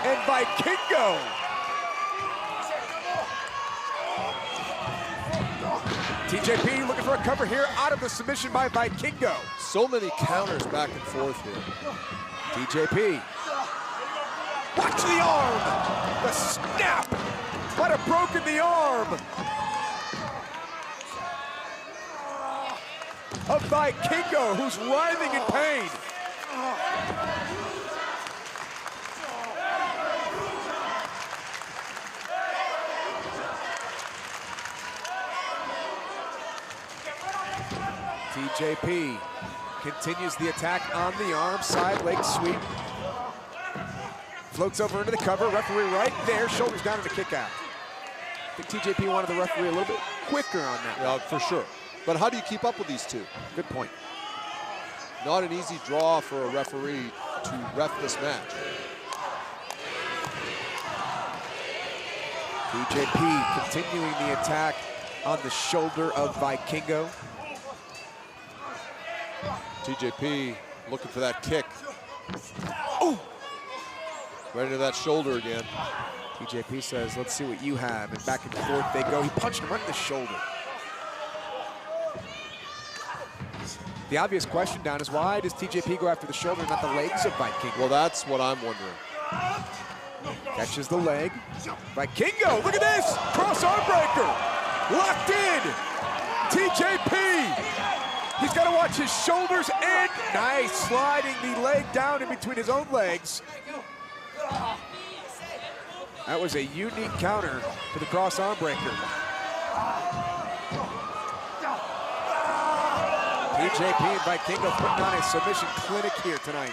And Vikingo. TJP looking for a cover here, out of the submission by Vikingo. So many counters back and forth here. TJP. Watch the arm. The snap. Might have broken the arm of Vikingo, who's writhing in pain. TJP continues the attack on the arm, side leg sweep. Floats over into the cover, referee right there, shoulders down and a kick out. I think TJP wanted the referee a little bit quicker on that. Yeah, for sure. But how do you keep up with these two? Good point. Not an easy draw for a referee to ref this match. TJP continuing the attack on the shoulder of Vikingo. TJP looking for that kick. Oh! Right into that shoulder again. TJP says, let's see what you have. And back and forth they go. He punched him right in the shoulder. The obvious question, Don, is why does TJP go after the shoulder, not the legs of Vikingo? Well, that's what I'm wondering. Catches the leg. Vikingo, look at this! Cross arm breaker! Locked in! TJP! He's got to watch his shoulders and nice, sliding the leg down in between his own legs. That was a unique counter to the cross arm breaker. TJP and Vikingo putting on a submission clinic here tonight.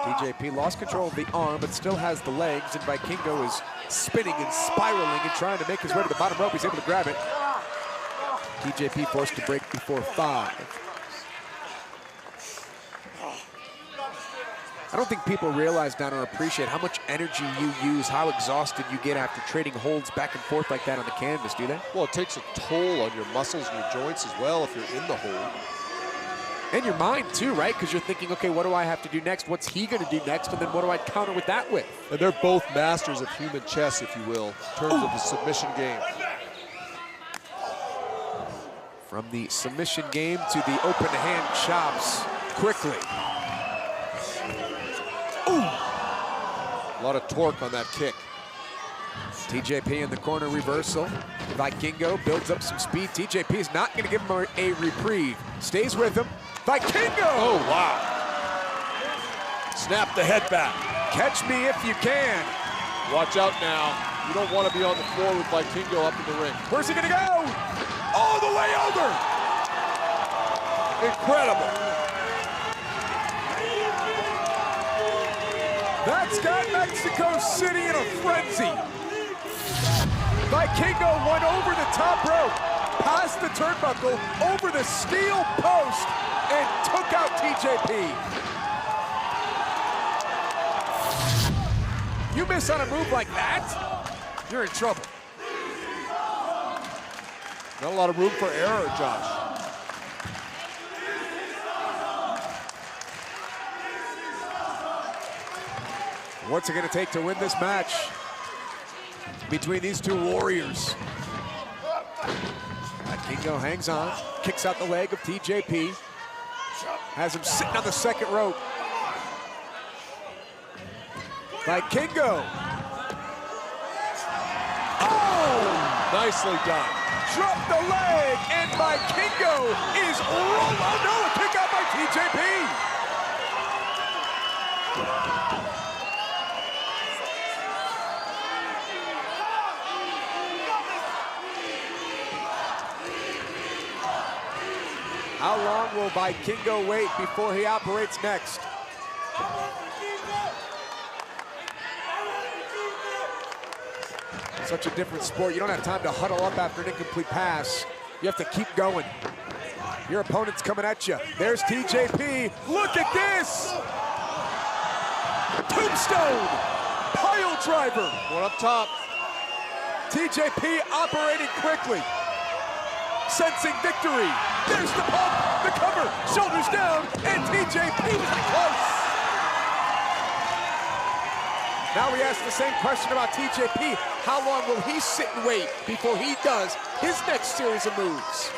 TJP lost control of the arm, but still has the legs, and Vikingo is spinning and spiraling and trying to make his way to the bottom rope. He's able to grab it. TJP forced to break before 5. I don't think people realize, Don, or appreciate how much energy you use, how exhausted you get after trading holds back and forth like that on the canvas, do they? Well, it takes a toll on your muscles and your joints as well if you're in the hold. And your mind too, right? Because you're thinking, okay, what do I have to do next? What's he going to do next? And then what do I counter with that with? And they're both masters of human chess, if you will, in terms of the submission game. From the submission game to the open hand chops quickly. Ooh. A lot of torque on that kick. TJP in the corner reversal. Vikingo builds up some speed. TJP is not going to give him a reprieve. Stays with him. Vikingo! Oh, wow. Snap the head back. Catch me if you can. Watch out now. You don't want to be on the floor with Vikingo up in the ring. Where's he going to go? All the way over! Incredible. That's got Mexico City in a frenzy. Vikingo went over the top rope, past the turnbuckle, over the steel post, and took out TJP. You miss on a move like that, you're in trouble. Not a lot of room for error, Josh. What's it going to take to win this match between these two warriors? Vikingo hangs on, kicks out the leg of TJP, has him sitting on the second rope. Vikingo. Oh! Nicely done. Drop the leg, and Vikingo is rolled. Oh no, a kick out by TJP. How long will Vikingo wait before he operates next? Such a different sport. You don't have time to huddle up after an incomplete pass. You have to keep going. Your opponent's coming at you. There's TJP. Look at this! Tombstone! Pile driver! One up top. TJP operating quickly. Sensing victory. There's the pump, the cover, shoulders down, and TJP was close. Now we ask the same question about TJP. How long will he sit and wait before he does his next series of moves?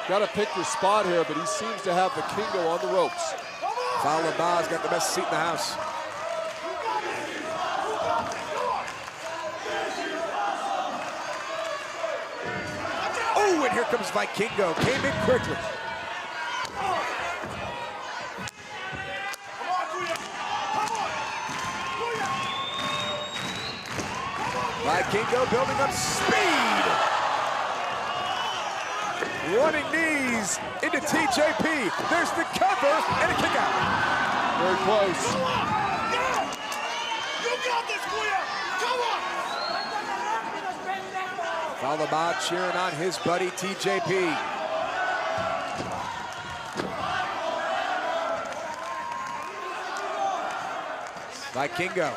Got to pick your spot here, but he seems to have Vikingo on the ropes. Falaba's got the best seat in the house. Oh, and here comes Vikingo. Came in quickly. Vikingo building up speed. Running knees into TJP. There's the cover and a kick out. Very close. You got this, Kuya! Come on! Falaba cheering on his buddy TJP. Vikingo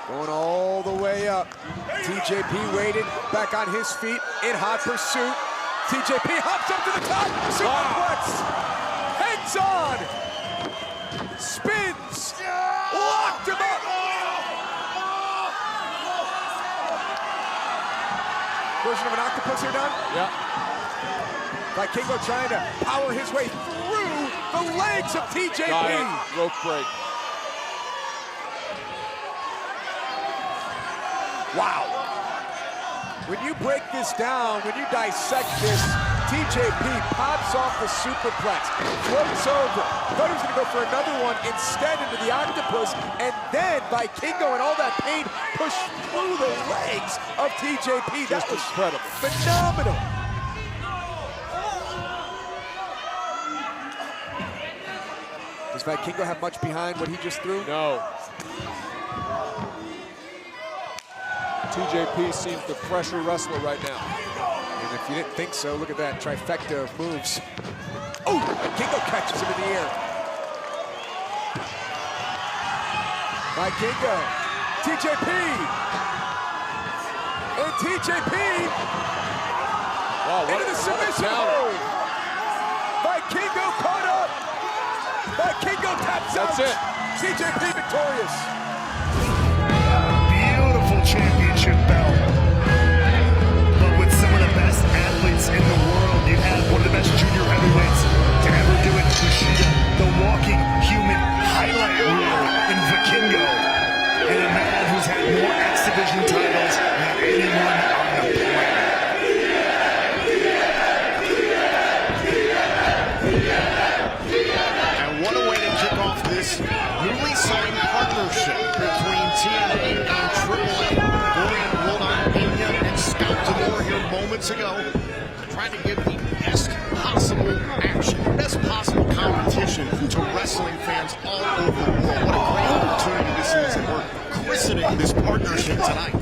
going all the way up. TJP waited, back on his feet, in hot pursuit. TJP hops up to the top, superplex, hangs on, spins, locked him up. Version of an octopus here, Don? Yeah. Vikingo trying to power his way through the legs of TJP. Rope break. Wow. When you break this down, when you dissect this, TJP pops off the superplex, floats over. Thought he was gonna go for another one, instead into the octopus, and then Vikingo and all that pain pushed through the legs of TJP. That was incredible. Phenomenal. Does Vikingo have much behind what he just threw? No. TJP seems the fresher wrestler right now. And if you didn't think so, look at that trifecta of moves. Oh, Vikingo catches him in the air. Vikingo, TJP, and TJP into the submission hold. Vikingo caught up. Vikingo taps out. That's it. TJP victorious. Championship belt. But with some of the best athletes in the world, you have one of the best junior heavyweights to ever do it, KUSHIDA, the walking human highlight reel in Vikingo, and a man who's had more X Division titles than anyone on the planet. And what a way to kick off this newly signed partnership between TNA and AAA. Moments ago, trying to give the best possible action, best possible competition to wrestling fans all over the world. What a great opportunity this is, and we're christening this partnership tonight.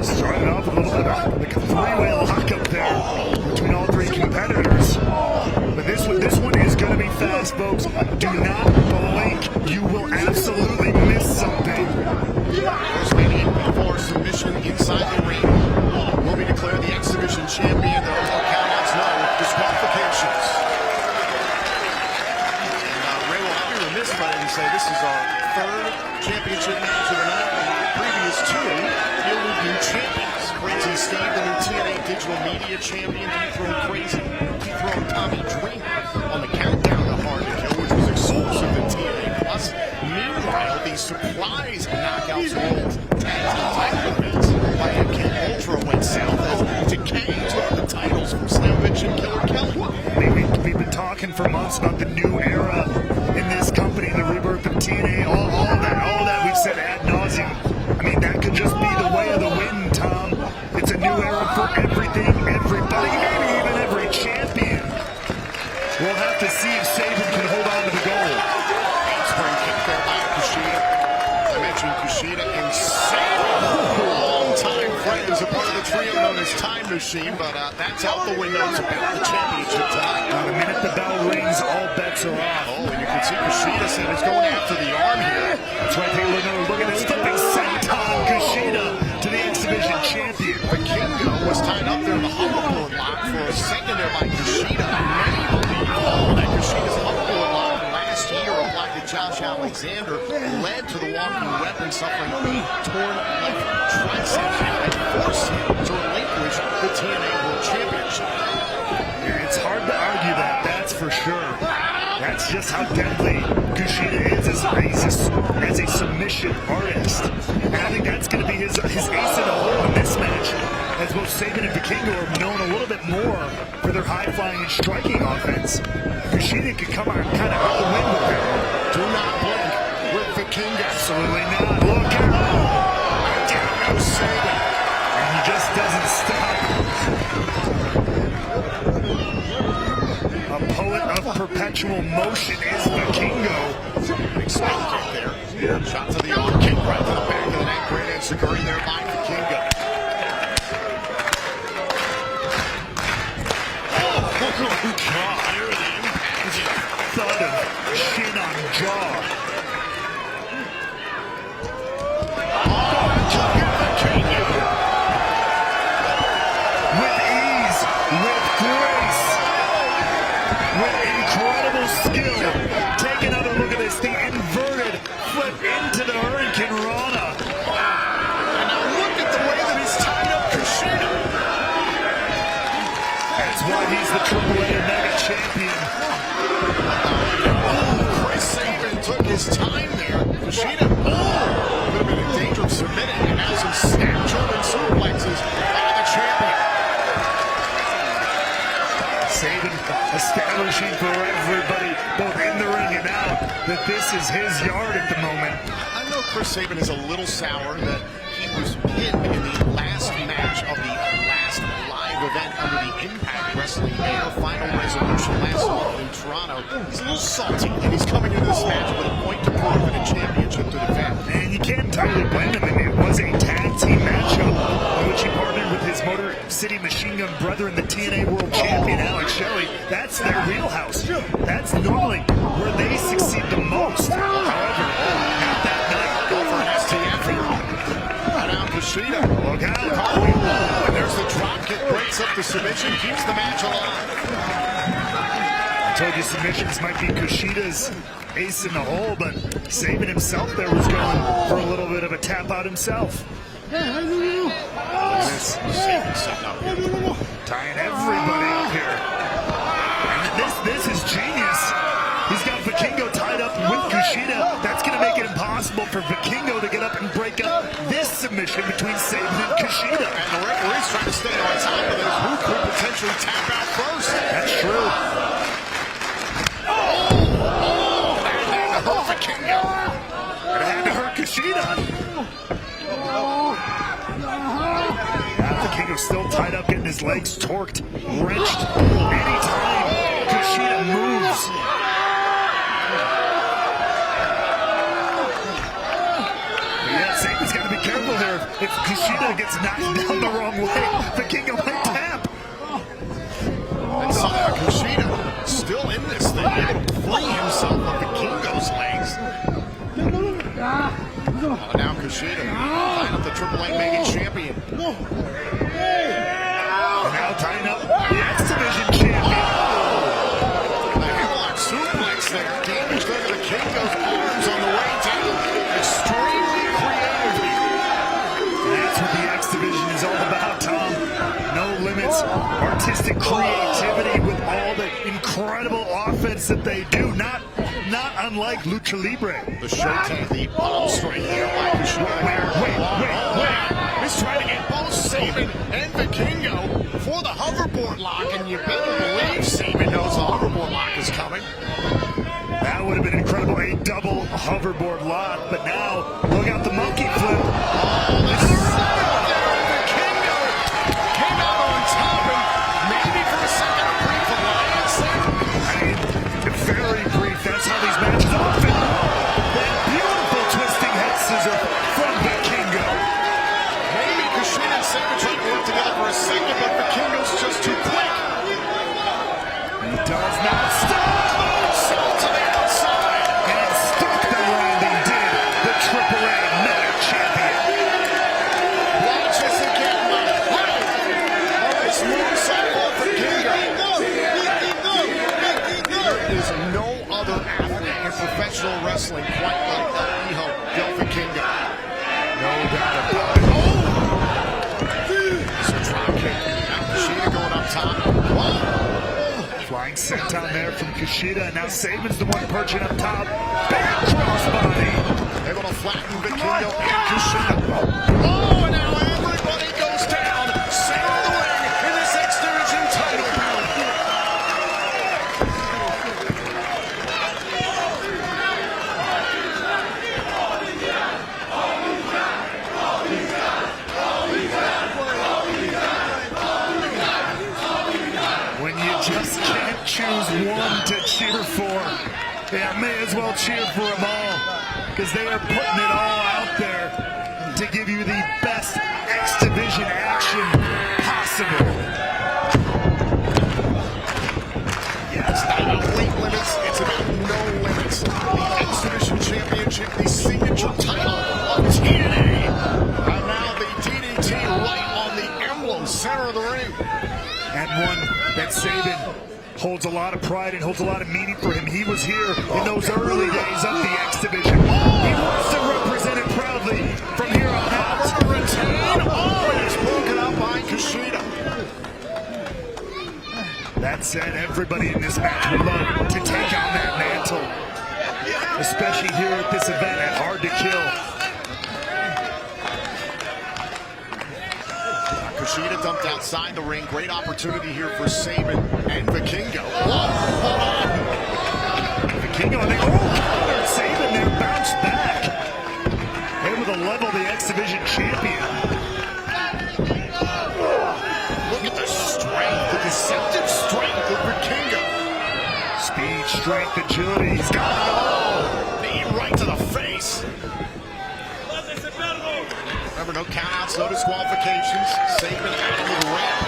Starting off with a little bit of like a three-way lockup there between all three competitors. But this one is going to be fast, folks. Do not blink. You will absolutely miss something. First meeting for submission inside the ring. Will be declared the X Division champion. There are no countouts, no disqualifications. And Ray, will I be remiss if I didn't say this is our third championship match of the night. And the previous two fielded new champions. Crazy Steve, the new TNA Digital Media champion, He-Thrown Tommy Dreamer on the countdown to Hard to Kill, which was exclusive to TNA Plus. Meanwhile, the surprise knockouts rolled tag team title events by Ken Ultra went south as Decay took the titles from Slavich and Killer Kelly. We've been talking for months about the new era in this company, the rebirth of TNA, all that we've said ad nauseum. I mean, that could just be the way of the wind, Tom. It's a new era for everything, everybody, and even every champion. machine, but that's out the window. It's about the championship tonight. The minute the bell rings, all bets are off. Oh, and you can see Kushida said he's going after the arm here. That's right, take a look at this flipping senton Kushida to the X Division champion. Vikingo was tied up there in the hoverboard lock for a second there by Kushida. Many believe that Kushida's hoverboard lock last year applied to Josh Alexander led to the walking weapon suffering a torn left tricep and forced him to relinquish the TNA World Championship. Yeah, it's hard to argue that, that's for sure. That's just how deadly Kushida is as a submission artist. And I think that's going to be his ace in the hole in this match, as both Sabin and Vikingo are known a little bit more for their high-flying and striking offense. Kushida could come out kind of out the wind with him. Do not blink with Vikingo. Absolutely not. Look out. Down goes Sabin. And he just doesn't stop. A poet of perpetual motion is Vikingo. Big spin kick there. Shot to the arm, kick right to the back of the neck. Great enziguri there by Vikingo. Oh, God. Here the impact. Thud of shin on jaw. With ease, with grace, with incredible skill. Take another look at this. The inverted flip into the Hurricane Rana. And now look at the way that he's tied up Kushida. That's why he's the AAA Mega Champion. Oh, Chris Sabin took his time there. Kushida, could have been in danger of submitting, and now some snap German suplexes by the champion. Sabin establishing for everybody, both in the ring and out, that this is his yard at the moment. I know Chris Sabin is a little sour that he was pinned in the last match of the last live event under the Impact Wrestling Air Final Resolution last month in Toronto. He's a little salty, and he's coming into this match with a point to prove and a championship to defend. And you can't entirely blame him. I mean, it was a tag team matchup in which he partnered with his Motor City Machine Gun brother and the TNA World Champion, Alex Shelley. That's their wheelhouse. That's normally where they succeed the most. However, not that night. Go for an STF here. Right out Kushida. Look out. And there's the drop kick, breaks up the submission, keeps the match alive. I told you submissions might be Kushida's ace in the hole, but Sabin himself there was going for a little bit of a tap out himself. This Sabin setting up here. tying everybody up here. And this is genius. He's got Vikingo tied up with Kushida. That's going to make it impossible for Vikingo to get up and break up this submission between Sabin and Kushida. And the referee's trying to stay on top of this. Who could potentially tap out first? That's true. That had to hurt Vikingo. It had to hurt Kushida. Vikingo still tied up, getting his legs torqued, wrenched. Anytime Kushida moves. But yeah, Sabin's got to be careful here. If Kushida gets knocked down the wrong way, Vikingo might tap. And somehow Kushida still in this thing, able to free himself of Vikingo's legs. Now Kushida tying up the AAA Mega Champion. And now tying up the X Division champion. The hammerlock suplex there. Damage there to the Vikingo's arms on the way down. Extremely creative here. That's what the X Division is all about, Tom. No limits, artistic creativity with all the incredible offense that they do. Not unlike Lucha Libre. The showtime, the bomb strike here by Kushida. Wait. He's trying to get both Sabin and Vikingo for the hoverboard lock, and you better believe Sabin knows the hoverboard lock is coming. That would have been incredible, a double hoverboard lock, but now, look out the monkey flip. Vikingo came out on top, and maybe for a second a brief alliance there. I mean, very brief, that's how these matches often. That beautiful twisting head scissor from Vikingo. Maybe Kushida and Sabin trying to work together for a second, but Vikingo It's a drop kick. Now Kushida going up top. Flying senton there from Kushida. Now Sabin's the one perching up top. Big crossbody. Able to flatten Vikingo and Kushida. Oh, and now everybody goes down. Center of the ring in this X Division title bout. When you just can't choose one to cheer for, yeah, may as well cheer for them all, because they are putting it all out there to give you the best X Division action possible. Yeah, it's not about weight limits, it's about no limits. The X Division Championship, the signature title of TNA. And now the DDT right on the emblem, center of the ring. And one that Sabin holds a lot of pride and holds a lot of meaning for him. He was here in those early days of the X Division. He wants to represent it proudly from here on out. Retain. Oh, and it's broken up by Kushida. That said, everybody in this match would love to take on that mantle, especially here at this event at Hard to Kill. Kushida dumped outside the ring. Great opportunity here for Sabin and Vikingo. Hold on. Vikingo, I think, oh, Sabin there bounced back. Able to level the X Division champion. Look at the strength, the deceptive strength of Vikingo. Speed, strength, agility. He's got it all. Knee right to the face. Remember, no countouts, no disqualifications. Sabin out of the ramp.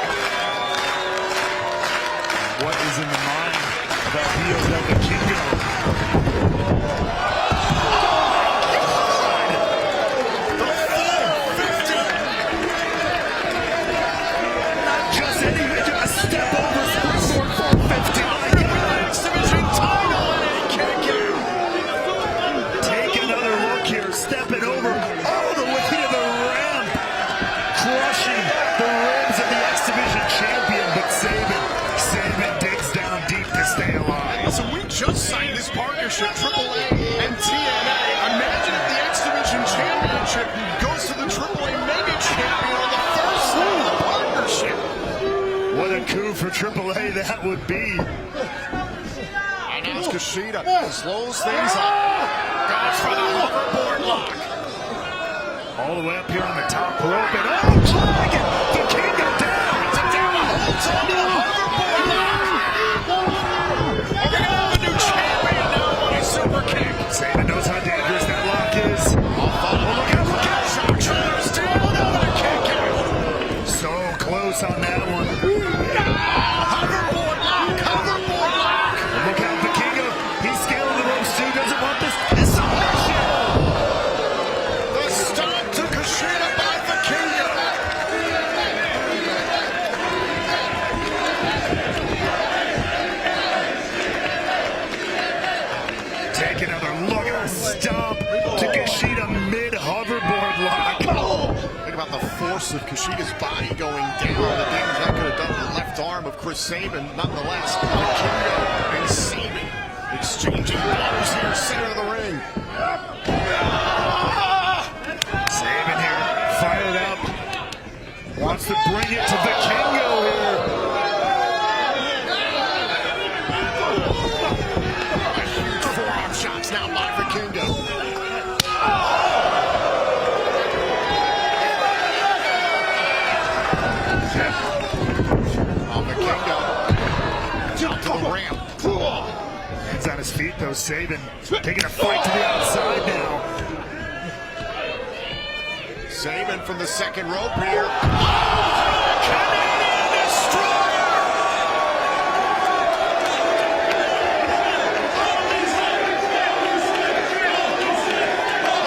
What is in the mind of that heel of Vikingo? The full 50. Not just anything, a step over springboard 450. X Division title, and he can't get it. Take another look here, stepping over all the way to the ramp, crushing the ribs of the X Division champion, but Sabin digs down deep to stay alive. So we just signed this partnership, AAA and TNA. Imagine if the X Division Championship goes to the AAA Mega Champion on the first day of the partnership. What a coup for AAA that would be. And now it's Kushida. Slows things up. Goes for the hoverboard lock. All the way up here on the top rope, and oh, dragon! Vikingo down! It's a down, holds on to the hoverboard lock. We're going to have a new champion now on a super kick. Sabin knows how dangerous that lock is. Look out. Shock shoulders down. Over the kick out. So close on that one. Hoverboard lock. Hoverboard lock. Look out, Vikingo. He's scaling the ropes too. Doesn't want this. It's submission. The stomp to Kushida by Vikingo. Take another look at a stomp to Kushida mid-hoverboard lock. Think about the force of Kushida's body going down. The damage that could have done to the left arm of Chris Sabin. Nonetheless, Vikingo and Sabin exchanging blows here, center of the ring. Sabin here, fired up. Wants to bring it to Vikingo here. Huge forearm shots now by Vikingo. Vikingo down to the ramp. Hands on his feet though, Sabin taking a fight to the outside now. Sabin from the second rope here. Oh, Canadian Destroyer!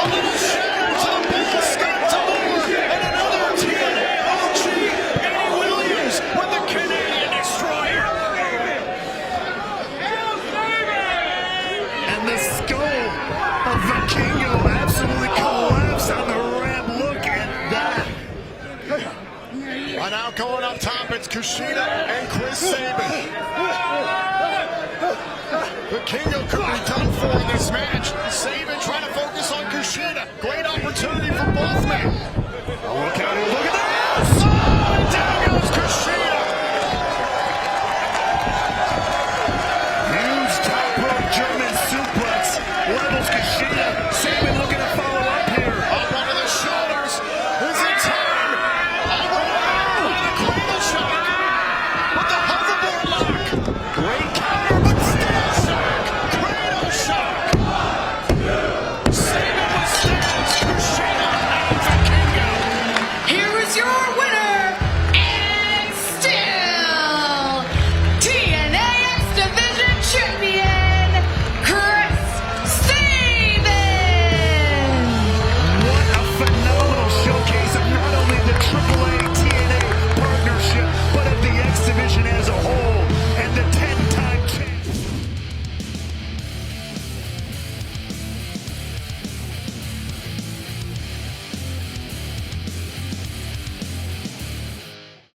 A little shadow to the ball, Scott Tabor, and another TNA OG, Eddie Williams with the Canadian Destroyer. And the skull of Vikingo absolutely collapsed on the ramp. Look at now going up top, it's Kushida and Chris Sabin. Vikingo could be done for in this match. Sabin trying to focus on Kushida. Great opportunity for both men.